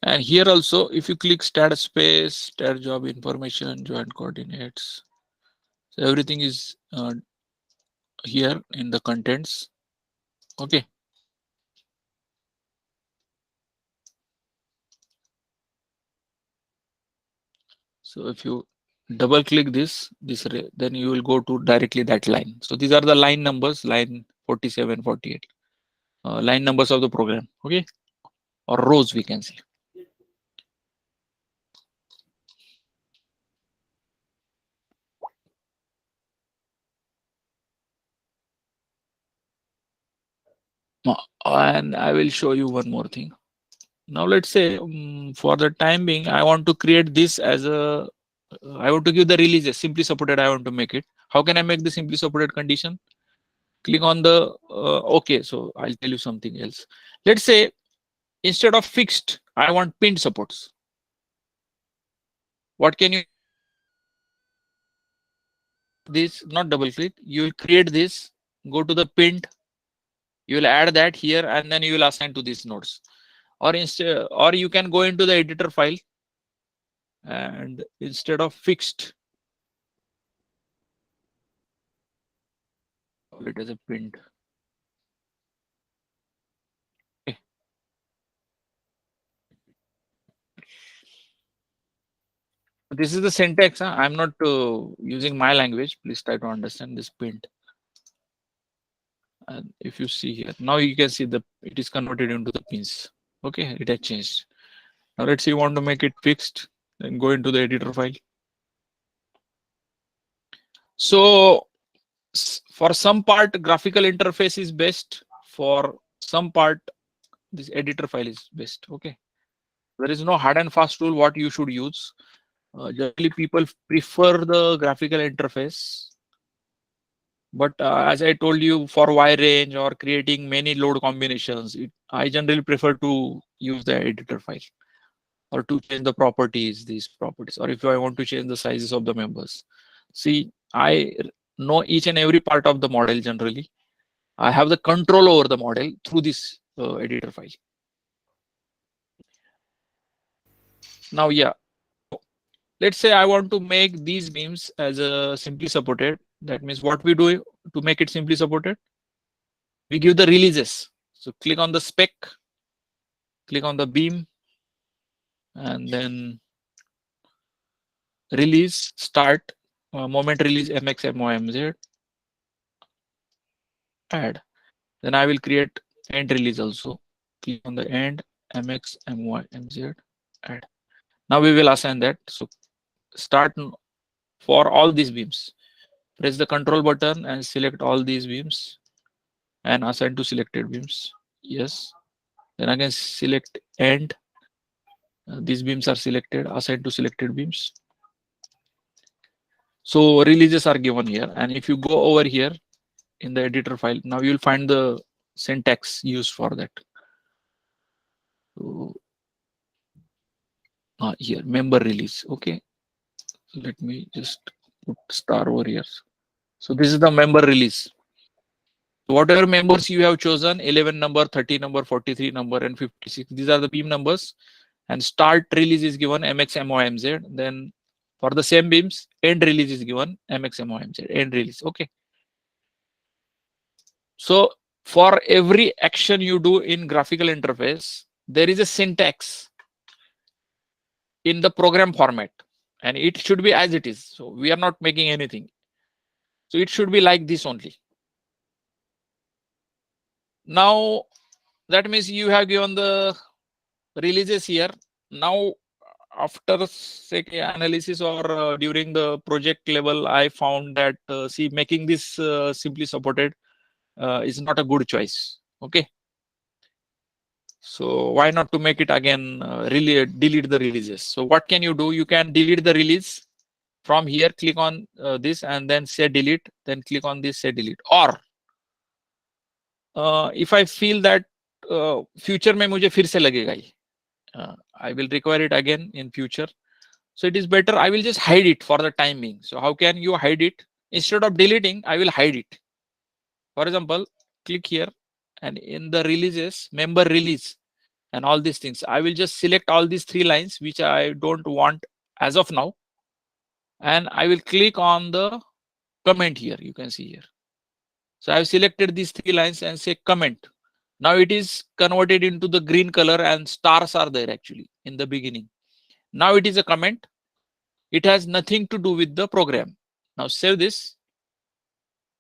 And here also, if you click Staad space, Staad job information, joint coordinates, so everything is here in the contents. Okay. So if you double click this, then you will go to directly that line. So these are the line numbers, line 47, 48, line numbers of the program. Okay. Or rows, we can say. And I will show you one more thing. Now let's say for the time being, I want to create this as a, I want to give the releases simply supported. I want to make it. How can I make the simply supported condition? Click on the okay. So I'll tell you something else. Let's say instead of fixed, I want pinned supports. What can you? This not double click. You will create this. Go to the pinned. You will add that here, and then you will assign to these nodes. Or instead, or you can go into the editor file, and instead of fixed, it is a pinned. Okay. This is the syntax. Huh? I'm not using my language. Please try to understand this pinned. And if you see here, now you can see it is converted into the pins. Okay, it has changed. Now let's say you want to make it fixed, then go into the editor file. So for some part, graphical interface is best. For some part, this editor file is best. Okay. There is no hard and fast rule what you should use. Generally, people prefer the graphical interface. But as I told you, for wide range or creating many load combinations, I generally prefer to use the editor file, or to change the properties, these properties, or if I want to change the sizes of the members. See, I know each and every part of the model generally. I have the control over the model through this editor file. Now, yeah, let's say I want to make these beams as a simply supported. That means what we do to make it simply supported, we give the releases. So click on the spec, click on the beam, and then release, start, moment release mx momz, add. Then I will create end release also. Click on the end, mx momz, add. Now we will assign that. So start for all these beams. Press the control button and select all these beams and assign to selected beams. Yes. Then again select end. These beams are selected, assigned to selected beams. So releases are given here. And if you go over here in the editor file, now you'll find the syntax used for that. So here, member release. Okay. Let me just put star over here. So this is the member release. Whatever members you have chosen, 11 number, 30 number, 43 number, and 56. These are the beam numbers. And start release is given mx momz. Then for the same beams, end release is given mx momz. End release. Okay. So for every action you do in graphical interface, there is a syntax in the program format, and it should be as it is. So we are not making anything. So it should be like this only. Now that means you have given the releases here. Now, after say analysis or during the project level, I found that see, making this simply supported is not a good choice. Okay. So why not to make it again, really delete the releases? So what can you do? You can delete the release from here, click on this and then say delete, then click on this, say delete. Or if I feel that future में मुझे फिर से लगेगा ये, I will require it again in future. So it is better, I will just hide it for the time being. So how can you hide it? Instead of deleting, I will hide it. For example, click here and in the releases, member release and all these things, I will just select all these 3 lines which I don't want as of now. And I will click on the comment here. You can see here. So I've selected these 3 lines and say comment. Now it is converted into the green color and stars are there actually in the beginning. Now it is a comment. It has nothing to do with the program. Now save this,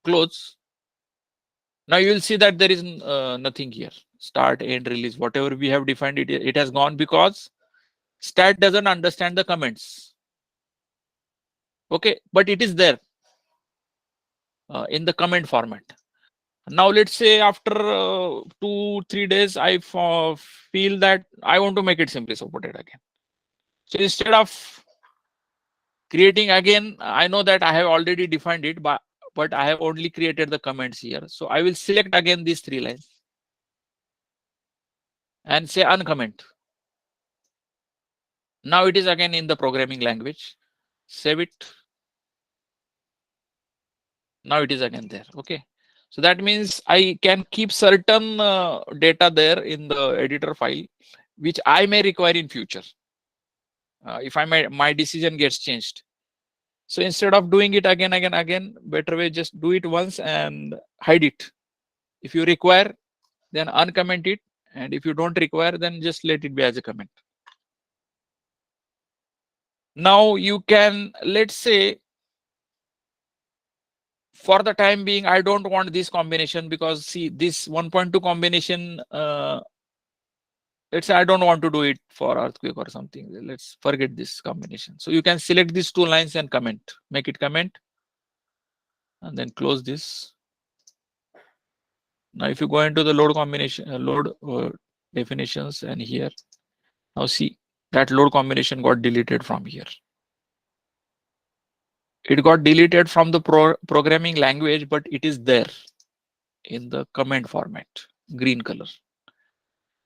close. Now you will see that there is nothing here. Start, end, release, whatever we have defined, it has gone because Staad doesn't understand the comments. Okay, but it is there in the comment format. Now let's say after 2-3 days, I feel that I want to make it simply supported again. So instead of creating again, I know that I have already defined it, but I have only created the comments here. So I will select again these 3 lines and say uncomment. Now it is again in the programming language. Save it. Now it is again there. Okay. So that means I can keep certain data there in the editor file, which I may require in future. If my decision gets changed. So instead of doing it again, better way, just do it once and hide it. If you require, then uncomment it. And if you don't require, then just let it be as a comment. Now you can, let's say, for the time being, I don't want this combination because see this 1.2 combination, let's say I don't want to do it for earthquake or something. Let's forget this combination. So you can select these 2 lines and comment, make it comment, and then close this. Now if you go into the load combination, load definitions, and here, now see that load combination got deleted from here. It got deleted from the programming language, but it is there in the comment format, green color.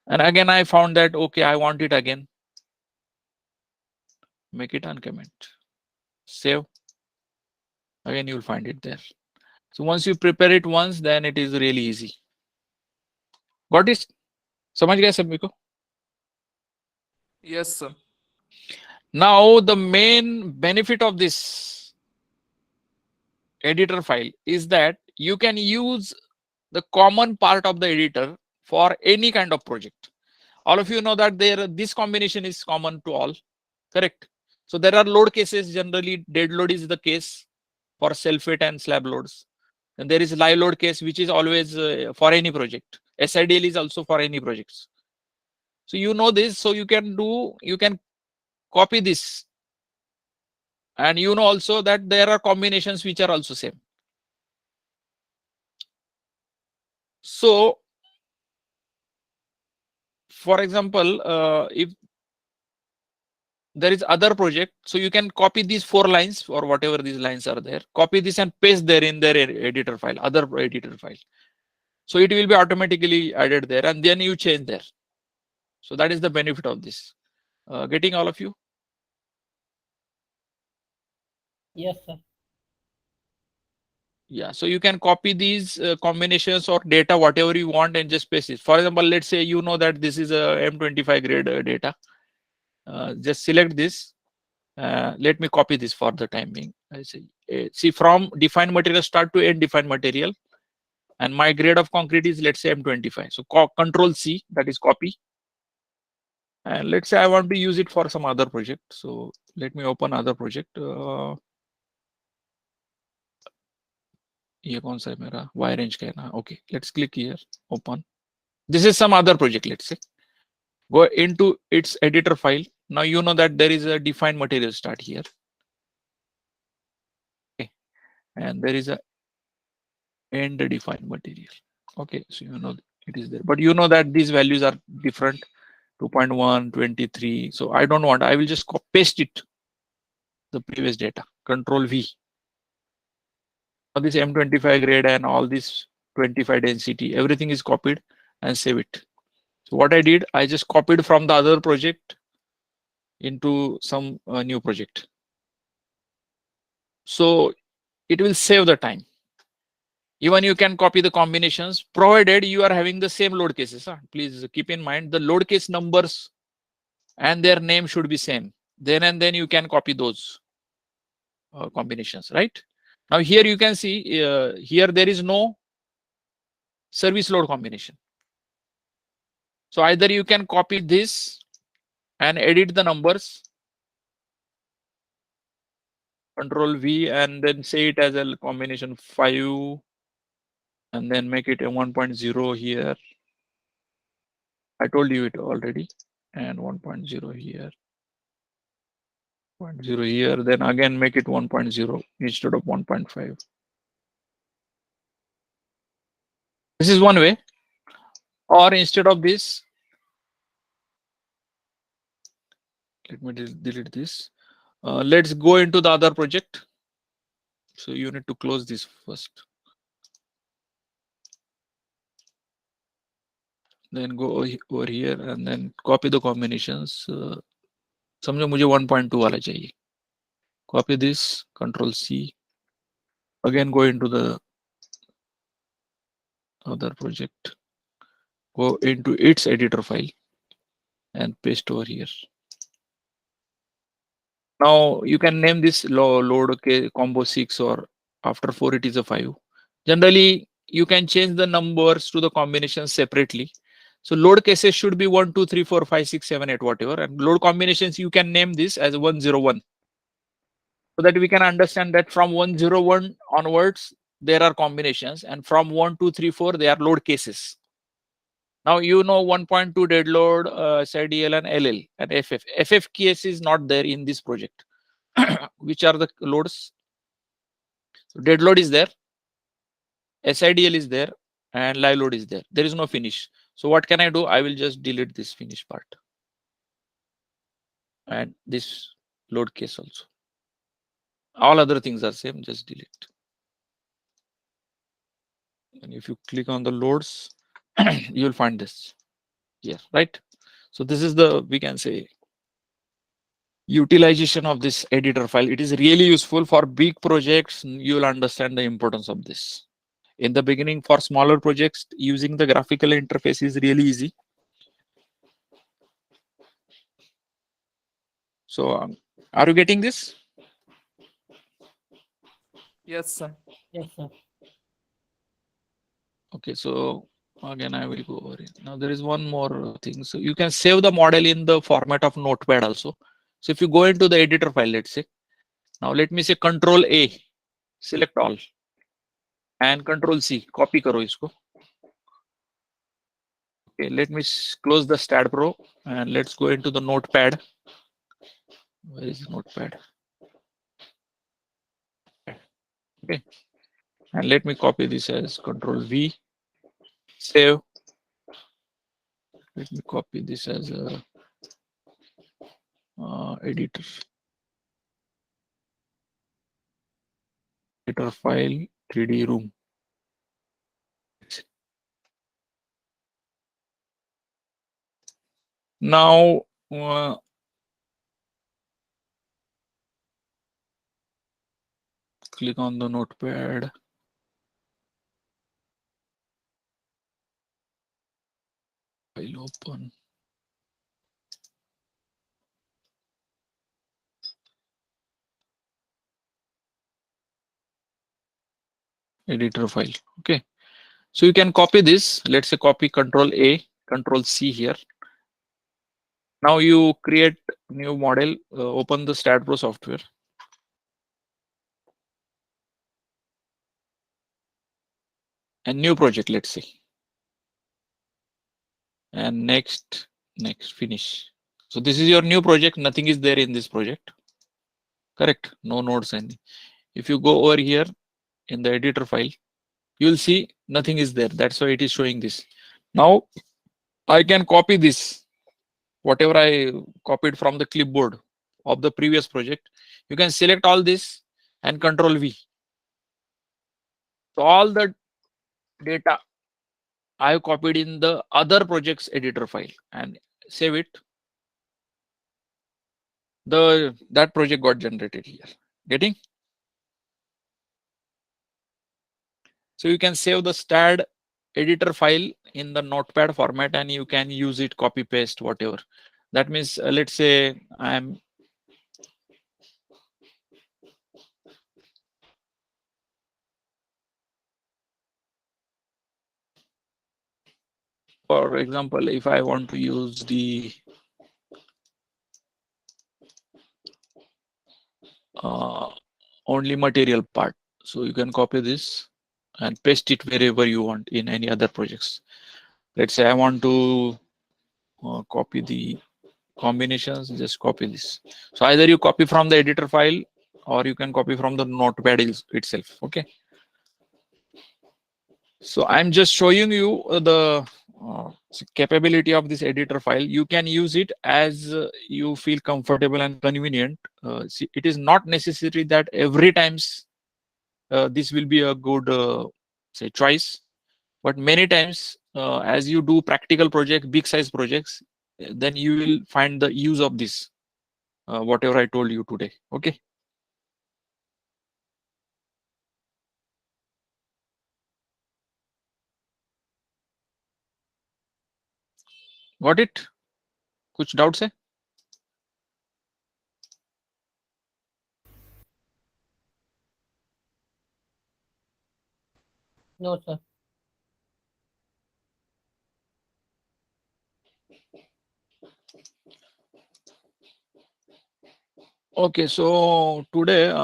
And again, I found that, okay, I want it again. Make it uncomment. Save. Again, you'll find it there. So once you prepare it once, then it is really easy. Got this? समझ गए सभी को? Yes, sir. Now the main benefit of this editor file is that you can use the common part of the editor for any kind of project. All of you know that this combination is common to all, correct? So there are load cases. Generally, dead load is the case for self-hit and slab loads. And there is live load case, which is always for any project. SIDL is also for any projects. So you know this, so you can copy this. And you know also that there are combinations which are also same. So, for example, if there is other project, so you can copy these 4 lines or whatever these lines are there, copy this and paste there in their editor file, other editor file. So it will be automatically added there and then you change there. So that is the benefit of this. Getting all of you? Yes, sir. Yeah, so you can copy these combinations or data, whatever you want, and just paste it. For example, let's say you know that this is a M25 grade data. Just select this. Let me copy this for the time being. I say, see, from defined material start to end defined material, and my grade of concrete is, let's say, M25. So Control C, that is copy. And let's say I want to use it for some other project. So let me open other project. ये कौन सा है मेरा Y range का है ना? Okay, let's click here, open. This is some other project. Let's say go into its editor file. Now you know that there is a defined material start here. Okay, and there is a end defined material. Okay, so you know it is there, but you know that these values are different. 2.1, 23. So I don't want. I will just paste it. The previous data. Control V. Now this M25 grade and all this 25 density, everything is copied and save it. So what I did, I just copied from the other project into some new project. So it will save the time. Even you can copy the combinations, provided you are having the same load cases. Please keep in mind the load case numbers and their name should be same. Then and then you can copy those combinations, right? Now here you can see here there is no service load combination. So either you can copy this and edit the numbers, Control V, and then say it as a combination 5, and then make it a 1.0 here. I told you it already, and 1.0 here, 0.0 here, then again make it 1.0 instead of 1.5. This is one way. Or instead of this, let me delete this. Let's go into the other project. So you need to close this first. Then go over here and then copy the combinations. समझो मुझे 1.2 वाला चाहिए. Copy this, Control C. Again go into the other project. Go into its editor file and paste over here. Now you can name this load combo 6, or after 4 it is a 5. Generally you can change the numbers to the combinations separately. So load cases should be 1, 2, 3, 4, 5, 6, 7, 8, whatever. And load combinations you can name this as 101. So that we can understand that from 101 onwards there are combinations, and from 1, 2, 3, 4 they are load cases. Now you know 1.2 dead load, SIDL and LL and FF. FF case is not there in this project. Which are the loads? So dead load is there, SIDL is there, and live load is there. There is no finish. So what can I do? I will just delete this finish part and this load case also. All other things are same, just delete. And if you click on the loads, you will find this here, right? So this is the, we can say, utilization of this editor file. It is really useful for big projects. You will understand the importance of this. In the beginning, for smaller projects, using the graphical interface is really easy. So are you getting this? Yes, sir. Yes, sir. Okay, so again I will go over it. Now there is one more thing. So you can save the model in the format of notepad also. So if you go into the editor file, let's say, now let me say Control A, select all, and Control C, copy karo isko. Okay, let me close the Staad Pro and let's go into the notepad. Where is the notepad? Okay, and let me copy this as Control V, save. Let me copy this as a editor file, 3D room. Now click on the notepad. File open. Editor file. Okay. So you can copy this. Let's say copy Control A, Control C here. Now you create new model, open the Staad Pro software. And new project, let's say. And next, finish. So this is your new project. Nothing is there in this project. Correct. No nodes. And if you go over here in the editor file, you will see nothing is there. That's why it is showing this. Now I can copy this, whatever I copied from the clipboard of the previous project. You can select all this and Control V. So all the data I have copied in the other project's editor file and save it. That project got generated here. Getting? So you can save the Staad editor file in the notepad format and you can use it, copy paste, whatever. That means let's say I'm for example, if I want to use the only material part, so you can copy this and paste it wherever you want in any other projects. Let's say I want to copy the combinations, just copy this. So either you copy from the editor file or you can copy from the notepad itself. Okay. So I'm just showing you the capability of this editor file. You can use it as you feel comfortable and convenient. See, it is not necessary that every times this will be a good say choice, but many times as you do practical project, big size projects, then you will find the use of this, whatever I told you today. Okay. Got it? Kuch doubts hai? No, sir. Okay, so today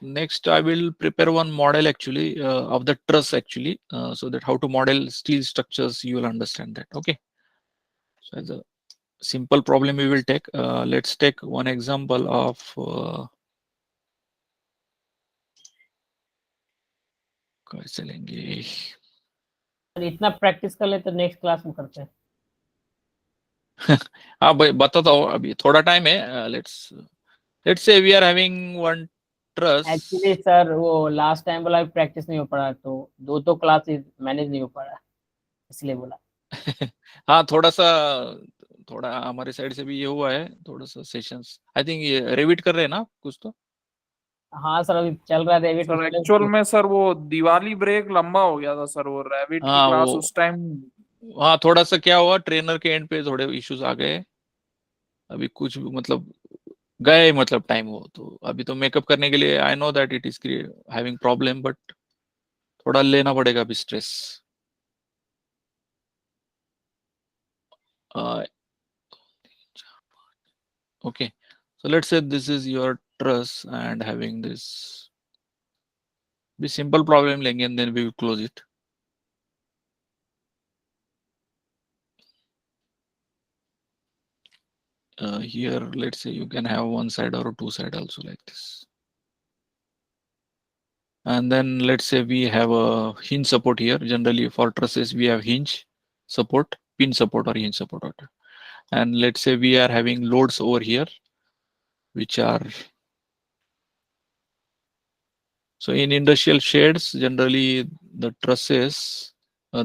next I will prepare one model actually of the truss actually, so that how to model steel structures, you will understand that. Okay, so as a simple problem we will take, let's take one example of कैसे लेंगे? Sir इतना practice कर ले तो next class में करते हैं. हाँ भाई बताता हूँ, अभी थोड़ा टाइम है. let's say we are having one truss. Actually sir वो लास्ट टाइम बोला प्रैक्टिस नहीं हो पड़ा, तो दो क्लासेस मैनेज नहीं हो पड़ा, इसलिए बोला. हाँ थोड़ा हमारे साइड से भी ये हुआ है, थोड़ा सा सेशंस आई थिंक ये रेविट कर रहे हैं ना कुछ तो. हाँ सर अभी चल रहा है सर एक्चुअल में सर वो दिवाली ब्रेक लंबा हो गया था सर, वो रैबिट की हाँ, क्लास वो उस टाइम. हाँ थोड़ा सा क्या हुआ, ट्रेनर के एंड पे थोड़े इश्यूज आ गए. अभी कुछ मतलब गए, मतलब टाइम हो तो अभी तो मेकअप करने के लिए I know that it is having problem, but थोड़ा लेना पड़ेगा अभी stress. Okay, so let's say this is your truss and having this be simple problem लेंगे and then we will close it. Here let's say you can have one side or two side also like this, and then let's say we have a hinge support here. Generally for trusses we have hinge support, pin support or hinge support, and let's say we are having loads over here which are, so in industrial sheds generally the trusses,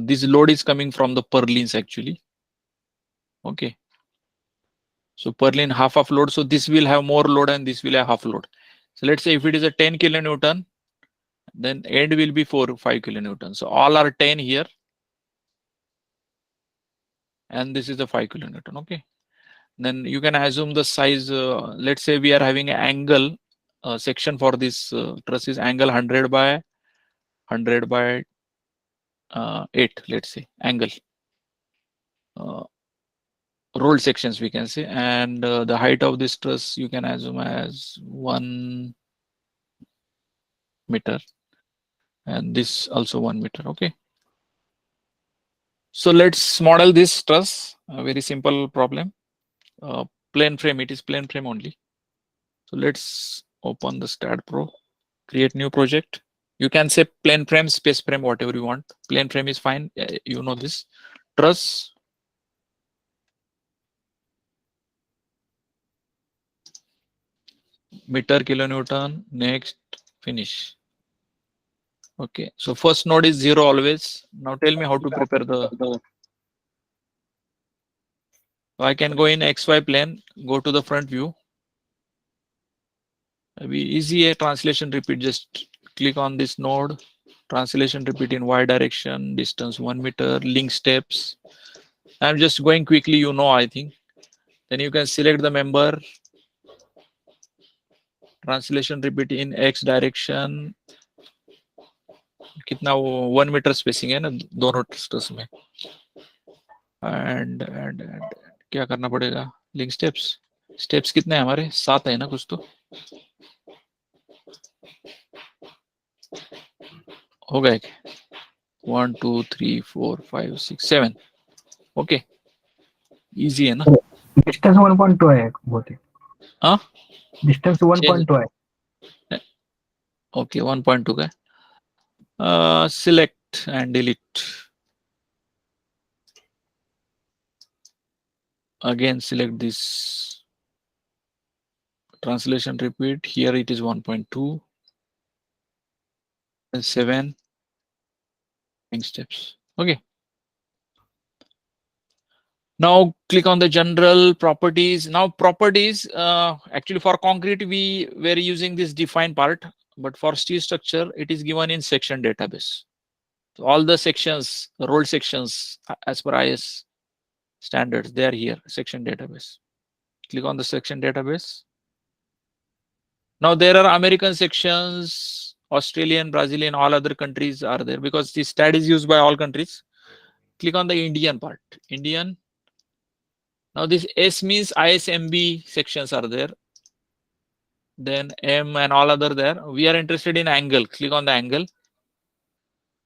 this load is coming from the purlins actually. Okay, so purlin half of load, so this will have more load and this will have half load. So let's say if it is a 10 kilonewton, then end will be 5 kilonewton. So all are 10 here and this is the 5 kilonewton. Okay, then you can assume the size. Let's say we are having an angle section for this truss is angle 100 by 8, let's say angle rolled sections we can say, and the height of this truss you can assume as 1 meter and this also 1 meter. Okay, so let's model this truss, a very simple problem. plane frame. It is plane frame only. So let's open the Staad Pro, create new project. You can say plane frame, space frame, whatever you want. Plane frame is fine. You know this. Truss. Meter kilonewton. Next, finish. Okay. So first node is 0 always. Now tell me how to prepare the. I can go in XY plane. Go to the front view. Maybe easy a translation repeat. Just click on this node. Translation repeat in Y direction. Distance 1 meter. Link steps. I'm just going quickly. You know, I think. Then you can select the member. Translation repeat in X direction. कितना 1 meter spacing है ना दोनों testers में and क्या करना पड़ेगा link steps कितने हैं हमारे 7 है ना कुछ तो हो गए 1 2 3 4 5 6 7 ओके इजी है ना डिस्टेंस 1.2 है बहुत ही हाँ डिस्टेंस 1.2 है ओके 1.2 का select and delete again select this translation repeat here it is 1.2 and 7 steps okay now click on the general properties now properties actually for concrete we were using this define part but for steel structure it is given in section database so all the sections rolled sections as per IS standards they are here section database click on the section database. Now there are American sections, Australian, Brazilian, all other countries are there because the Staad is used by all countries. Click on the Indian part. Indian. Now this S means ISMB sections are there. Then M and all other there. We are interested in angle. Click on the angle.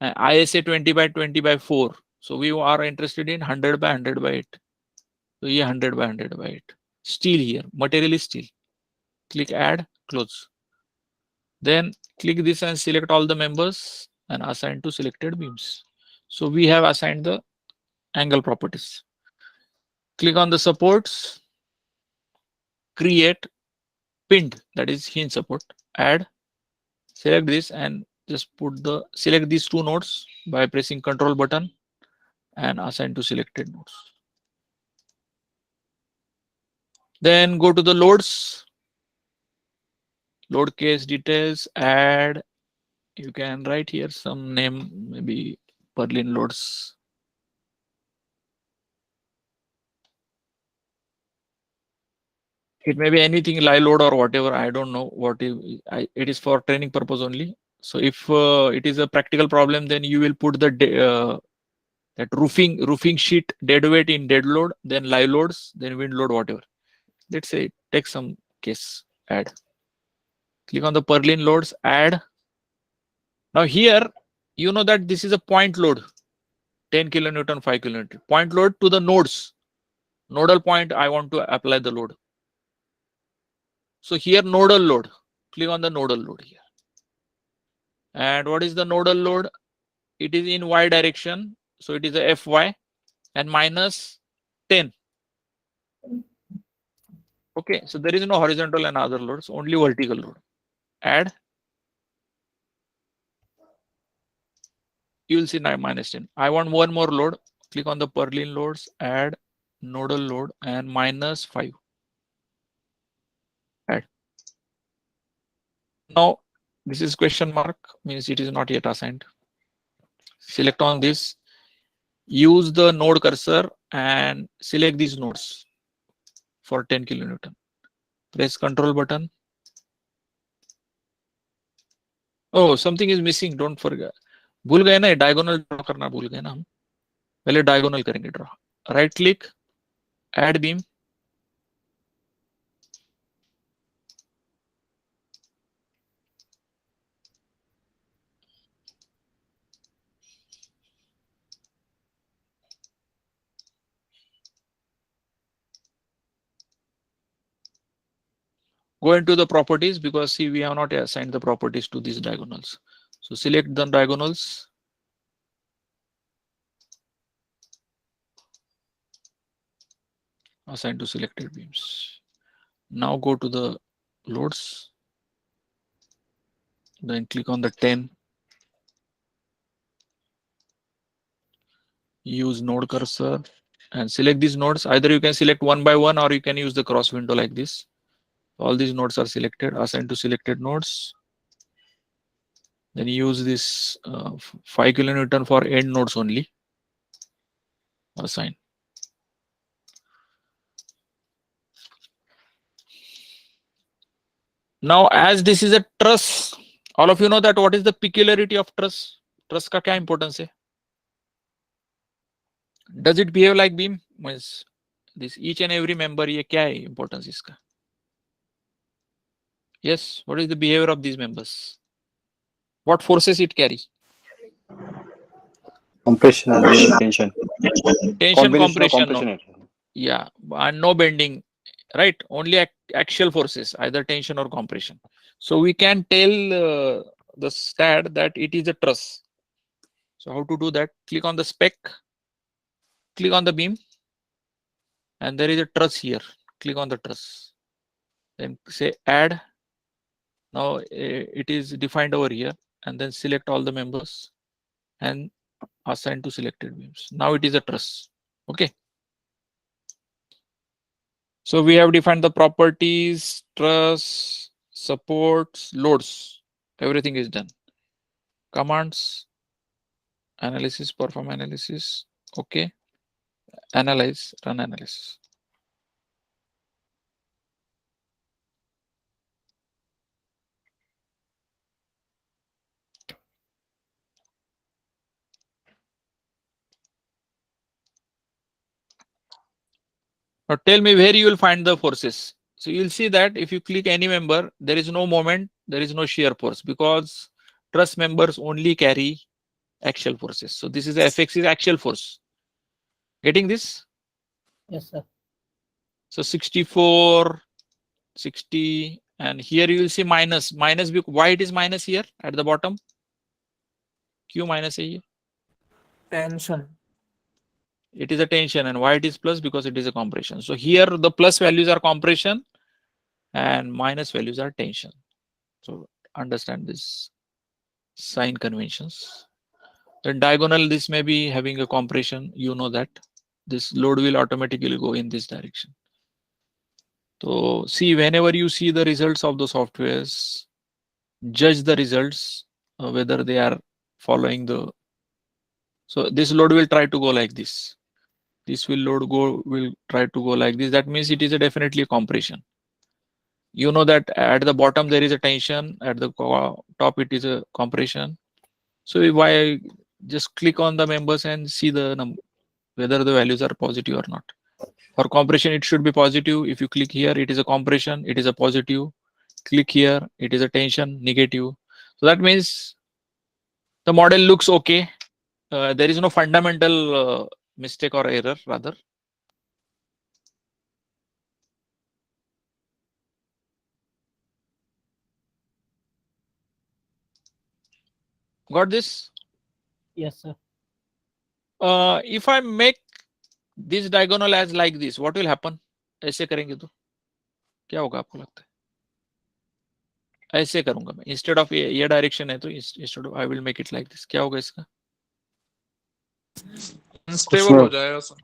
ISA 20 by 20 by 4. So we are interested in 100 by 100 by 8. So yeah, 100 by 100 by 8. Steel here. Material is steel. Click add, close. Then click this and select all the members and assign to selected beams. So we have assigned the angle properties. Click on the supports, create pinned, that is hinge support, add, select this and just select these two nodes by pressing Control button and assign to selected nodes. Then go to the loads, load case details, add, you can write here some name, maybe Berlin loads. It may be anything live load or whatever. I don't know what it is for training purpose only. So if it is a practical problem, then you will put the that roofing sheet dead weight in dead load, then live loads, then wind load, whatever. Let's say take some case, add. Click on the Berlin loads, add. Now here, you know that this is a point load, 10 kilonewton, 5 kilonewton. Point load to the nodes. Nodal point, I want to apply the load. So here nodal load, click on the nodal load here. And what is the nodal load? It is in Y direction. So it is a Fy and minus 10. Okay, so there is no horizontal and other loads, only vertical load. Add. You will see minus 10. I want one more load. Click on the Berlin loads, add nodal load and minus 5. Add. Now this is question mark, means it is not yet assigned. Select on this, use the node cursor and select these nodes for 10 kilonewton. Press Control button. Oh, something is missing. Don't forget. भूल गए ना diagonal draw करना भूल गए ना हम पहले diagonal करेंगे draw. Right click, add beam. Go into the properties, because see, we have not assigned the properties to these diagonals. So select the diagonals. Assign to selected beams. Now go to the loads. Then click on the 10. Use node cursor and select these nodes. Either you can select one by one, or you can use the cross window like this. All these nodes are selected. Assign to selected nodes. Then use this 5 kilonewton for end nodes only. Assign. Now, as this is a truss, all of you know that what is the peculiarity of truss? Truss का क्या importance है? Does it behave like beam? Means this each and every member, ये क्या है importance इसका? Yes, what is the behavior of these members? What forces it carry? Compression and tension. Tension, Combination of compression. No. compression. Yeah, and no bending, right? Only axial forces, either tension or compression. So we can tell the Staad that it is a truss. So how to do that? Click on the spec, click on the beam, and there is a truss here. Click on the truss. Then say add. Now it is defined over here, and then select all the members and assign to selected beams. Now it is a truss. Okay. So we have defined the properties, truss, supports, loads. Everything is done. Commands, analysis, perform analysis. Okay. Analyze, run analysis. Now tell me where you will find the forces. So you'll see that if you click any member, there is no moment, there is no shear force, because truss members only carry axial forces. So this is Fx is axial force. Getting this? Yes, sir. So 64, 60, and here you will see minus. Why it is minus here at the bottom? Q minus A. Tension. It is a tension, and why it is plus? Because it is a compression. So here the plus values are compression and minus values are tension. So understand this sign conventions. Then diagonal, this may be having a compression. You know that this load will automatically go in this direction. So see, whenever you see the results of the softwares, judge the results whether they are following the. So this load will try to go like this. This will try to go like this. That means it is definitely a compression. You know that at the bottom there is a tension, at the top it is a compression. So why just click on the members and see the whether the values are positive or not. For compression, it should be positive. If you click here, it is a compression, it is a positive. Click here, it is a tension, negative. So that means the model looks okay. There is no fundamental mistake or error, rather. Got this? Yes, sir. If I make this diagonal as like this, what will happen? ऐसे करेंगे तो क्या होगा आपको लगता है? ऐसे करूंगा मैं, instead of ये डायरेक्शन है तो instead of I will make it like this. क्या होगा इसका? अनस्टेबल हो जाएगा सर।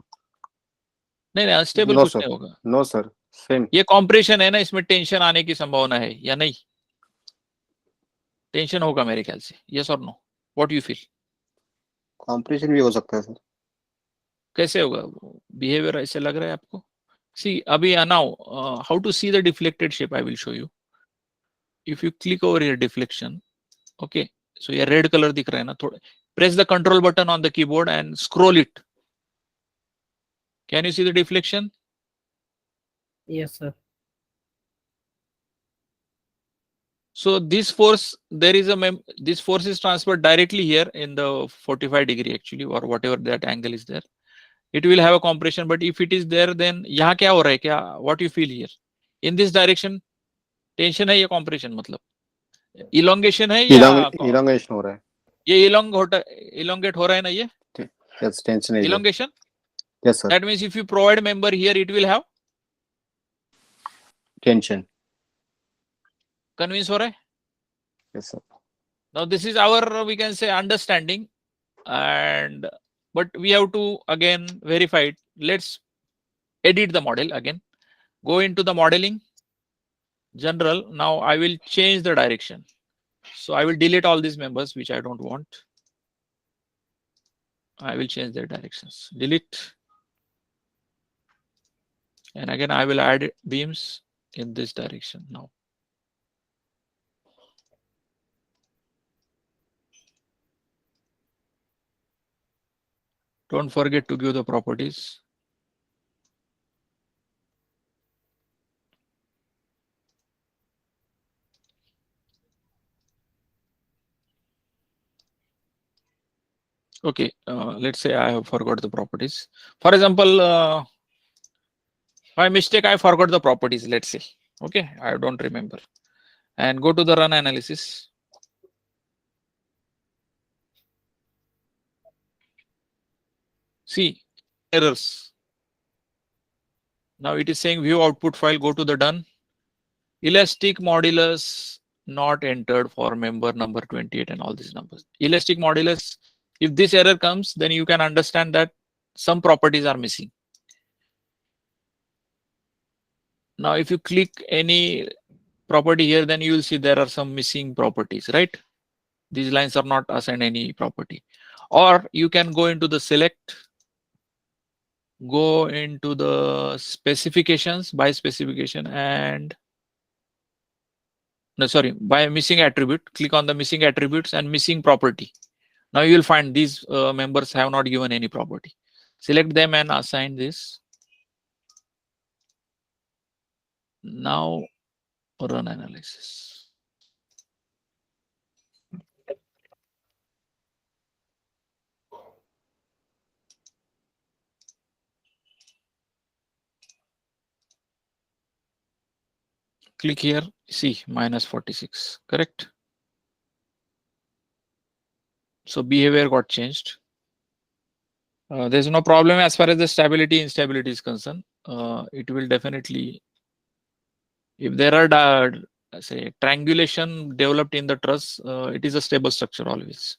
नहीं अनस्टेबल No, कुछ sir. नहीं होगा। No, sir. Same. ये कॉम्प्रेशन है ना, इसमें टेंशन आने की संभावना है या नहीं? टेंशन होगा मेरे ख्याल से। यस और no? What you feel? Compression भी हो सकता है सर। कैसे होगा? बिहेवियर ऐसे लग रहा है आपको? सी अभी now how to see the deflected shape I will show you. If you click over here deflection, okay, so ये रेड कलर दिख रहा है ना, थोड़ा press the control button on the keyboard and scroll it. Can you see the deflection? Yes, sir. So this force, there is this force is transferred directly here in the 45 degree actually, or whatever that angle is there. It will have a compression, but if it is there, then यहाँ क्या हो रहा है क्या? What you feel here? In this direction, tension है या compression, मतलब elongation है या इलोंगेशन हो रहा है. ये इलोंगेट हो रहा है ना ये Yes, tension is there. elongation. Yes, sir. That means if you provide member here, it will have Tension. convince हो रहा है. Yes, sir. Now this is our, we can say, understanding, and but we have to again verify it. Let's edit the model again. Go into the modeling, general. Now I will change the direction. So I will delete all these members which I don't want. I will change their directions. Delete. And again, I will add beams in this direction now. Don't forget to give the properties. Okay, let's say I have forgot the properties. For example, by mistake, I forgot the properties, let's say. Okay, I don't remember. And go to the run analysis. See, errors. Now it is saying view output file, go to the done. Elastic modulus not entered for member number 28 and all these numbers. Elastic modulus, if this error comes, then you can understand that some properties are missing. Now, if you click any property here, then you will see there are some missing properties, right? These lines are not assigned any property. Or you can go into the select, go into the specifications, by specification, and no, sorry, by missing attribute, click on the missing attributes and missing property. Now you will find these members have not given any property. Select them and assign this. Now run analysis. Click here, see -46, correct? So behavior got changed. There's no problem as far as the stability instability is concerned. It will definitely, if there are say triangulation developed in the truss, it is a stable structure always.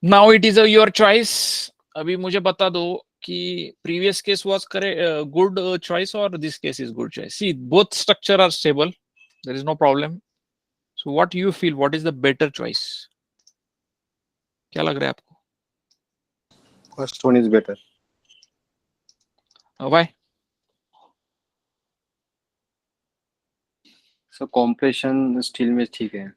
Now it is your choice. अभी मुझे बता दो कि previous case was correct, good choice, or this case is good choice. See, both structure are stable. There is no problem. So what you feel? What is the better choice? क्या लग रहा है आपको? First one is better. Why? So compression steel में ठीक है.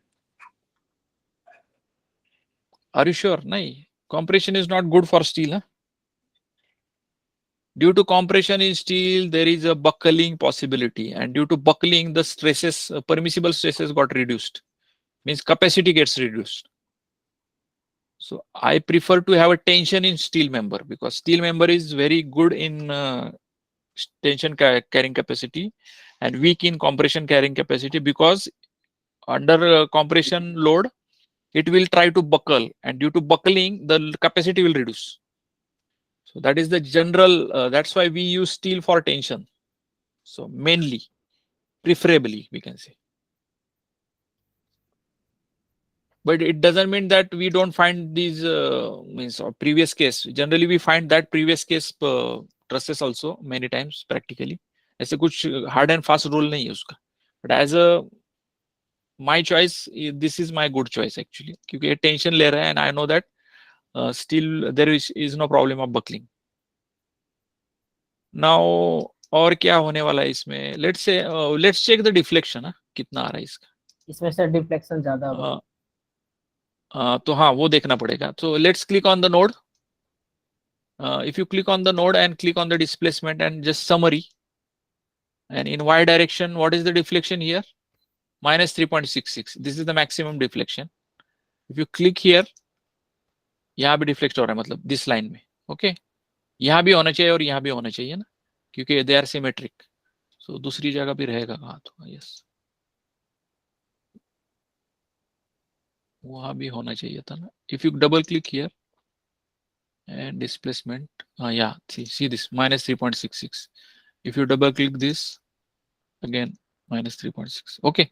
Are you sure? नहीं. Compression is not good for steel. Huh? Due to compression in steel, there is a buckling possibility, and due to buckling, the stresses, permissible stresses got reduced. Means capacity gets reduced. So I prefer to have a tension in steel member, because steel member is very good in tension carrying capacity and weak in compression carrying capacity, because under compression load, it will try to buckle, and due to buckling, the capacity will reduce. So that is the general, that's why we use steel for tension. So mainly, preferably, we can say. But it doesn't mean that we don't find these means or previous case. Generally, we find that previous case trusses also many times practically. ऐसे कुछ hard and fast rule नहीं है उसका. But as a my choice, this is my good choice actually. क्योंकि ये tension ले रहा है, and I know that still there is no problem of buckling. Now और क्या होने वाला है इसमें? Let's say let's check the deflection. कितना आ रहा है इसका? इसमें से डिफ्लेक्शन ज्यादा होगा। तो हाँ, वो देखना पड़ेगा. So let's click on the node. If you click on the node and click on the displacement and just summary, and in y direction, what is the deflection here? -3.66. This is the maximum deflection. If you click here, यहाँ भी deflect हो रहा है, मतलब this line में. Okay, यहाँ भी होना चाहिए और यहाँ भी होना चाहिए ना, क्योंकि दे आर सिमेट्रिक. सो दूसरी जगह भी रहेगा कहाँ तो. यस, वहां भी होना चाहिए था ना. If you double click here and displacement, yeah, see this minus 3.66. If you double click this again, minus 3.6. Okay,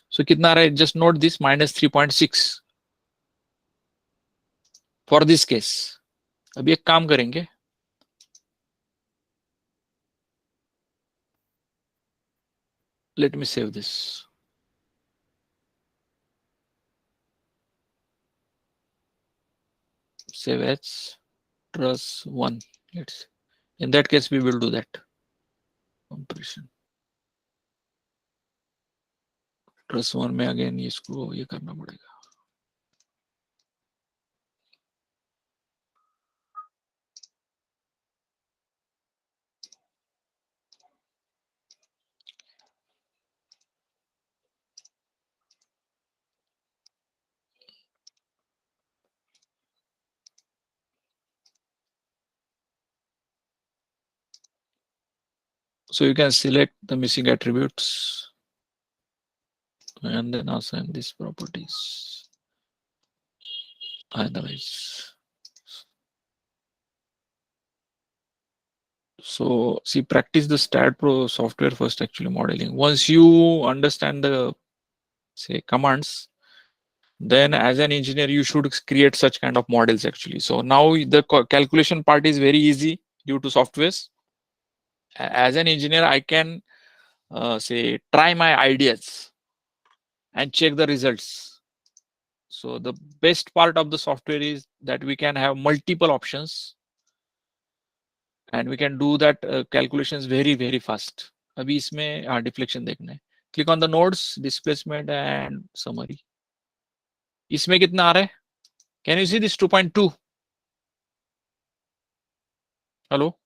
so कितना आ रहा है? Just note this minus 3.6 for this case. अभी एक काम करेंगे. Let me save this. Save as truss 1. Let's. In that case, we will do that. Compression. Truss 1 में again इसको ये करना पड़ेगा. So you can select the missing attributes and then assign these properties. Otherwise, so see, practice the Staad Pro software first. Actually, modeling. Once you understand the say commands, then as an engineer you should create such kind of models actually. So now the calculation part is very easy due to softwares. As an engineer, I can say try my ideas and check the results. So the best part of the software is that we can have multiple options and we can do that calculations very fast. अभी इसमें deflection देखना है. Click on the nodes, displacement and summary. इसमें कितना आ रहा है? Can you see this 2.2? Hello?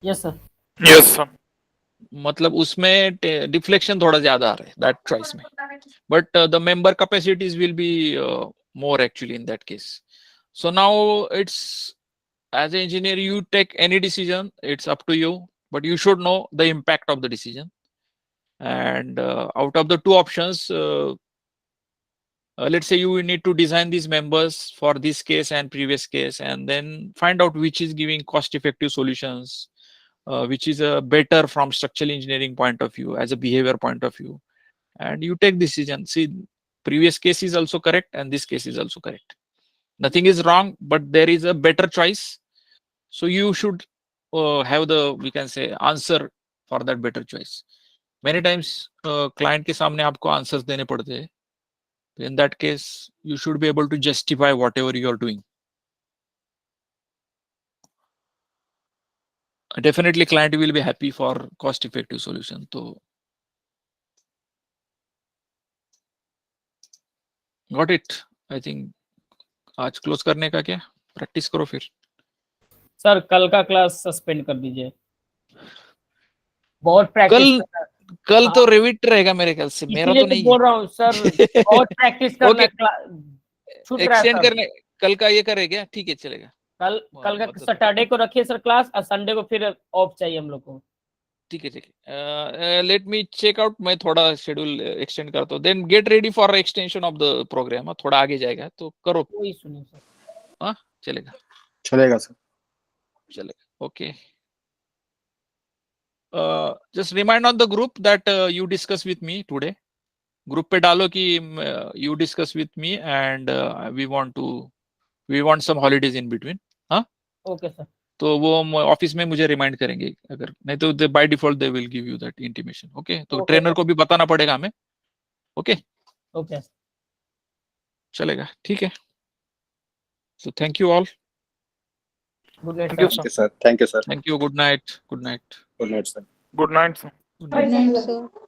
Yes, sir. Yes, sir. मतलब उसमें deflection थोड़ा ज्यादा आ रहा है that choice में. But the member capacities will be more actually in that case. So now it's, as an engineer, you take any decision, it's up to you, but you should know the impact of the decision. And out of the two options, let's say you need to design these members for this case and previous case, and then find out which is giving cost effective solutions, which is better from structural engineering point of view, as a behavior point of view. And you take decision. See, previous case is also correct and this case is also correct. Nothing is wrong, but there is a better choice. So you should have the, we can say, answer for that better choice. Many times client के सामने आपको answers देने पड़ते हैं. In that case, you should be able to justify whatever you are doing. Definitely client will be happy for cost effective solution. So got it. I think आज close करने का क्या? प्रैक्टिस करो फिर. सर कल का क्लास सस्पेंड कर दीजिए. बहुत प्रैक्टिस कल तो रिविट रहेगा मेरे ख्याल से. मेरा तो नहीं बोल रहा हूँ सर. बहुत प्रैक्टिस करना छूट रहा है. एक्सटेंड करने कल का ये करेगा. ठीक है, चलेगा. कल का सैटरडे को रखिए सर क्लास, और संडे को फिर ऑफ चाहिए हम लोग को. ठीक है. Let me check out. मैं थोड़ा शेड्यूल एक्सटेंड करता हूँ. Then get ready for extension of the programme. थोड़ा आगे जाएगा तो करो. कोई सुनिए सर. हाँ, चलेगा सर. चलेगा. Okay. Just remind on the group that you discuss with me today. Group पे डालो कि you discuss with me and we want some holidays in between. हाँ? Okay sir. तो वो ऑफिस में मुझे रिमाइंड करेंगे. अगर नहीं तो by default they will give you that intimation. Okay. तो ट्रेनर को भी बताना पड़ेगा हमें. ओके. ओके. चलेगा. ठीक है. So thank you all. Good night, Thank you, sir. sir. Thank you, sir. Thank you. Good night. Good night. Good night, sir. Good night, sir. Good Good night. night, sir.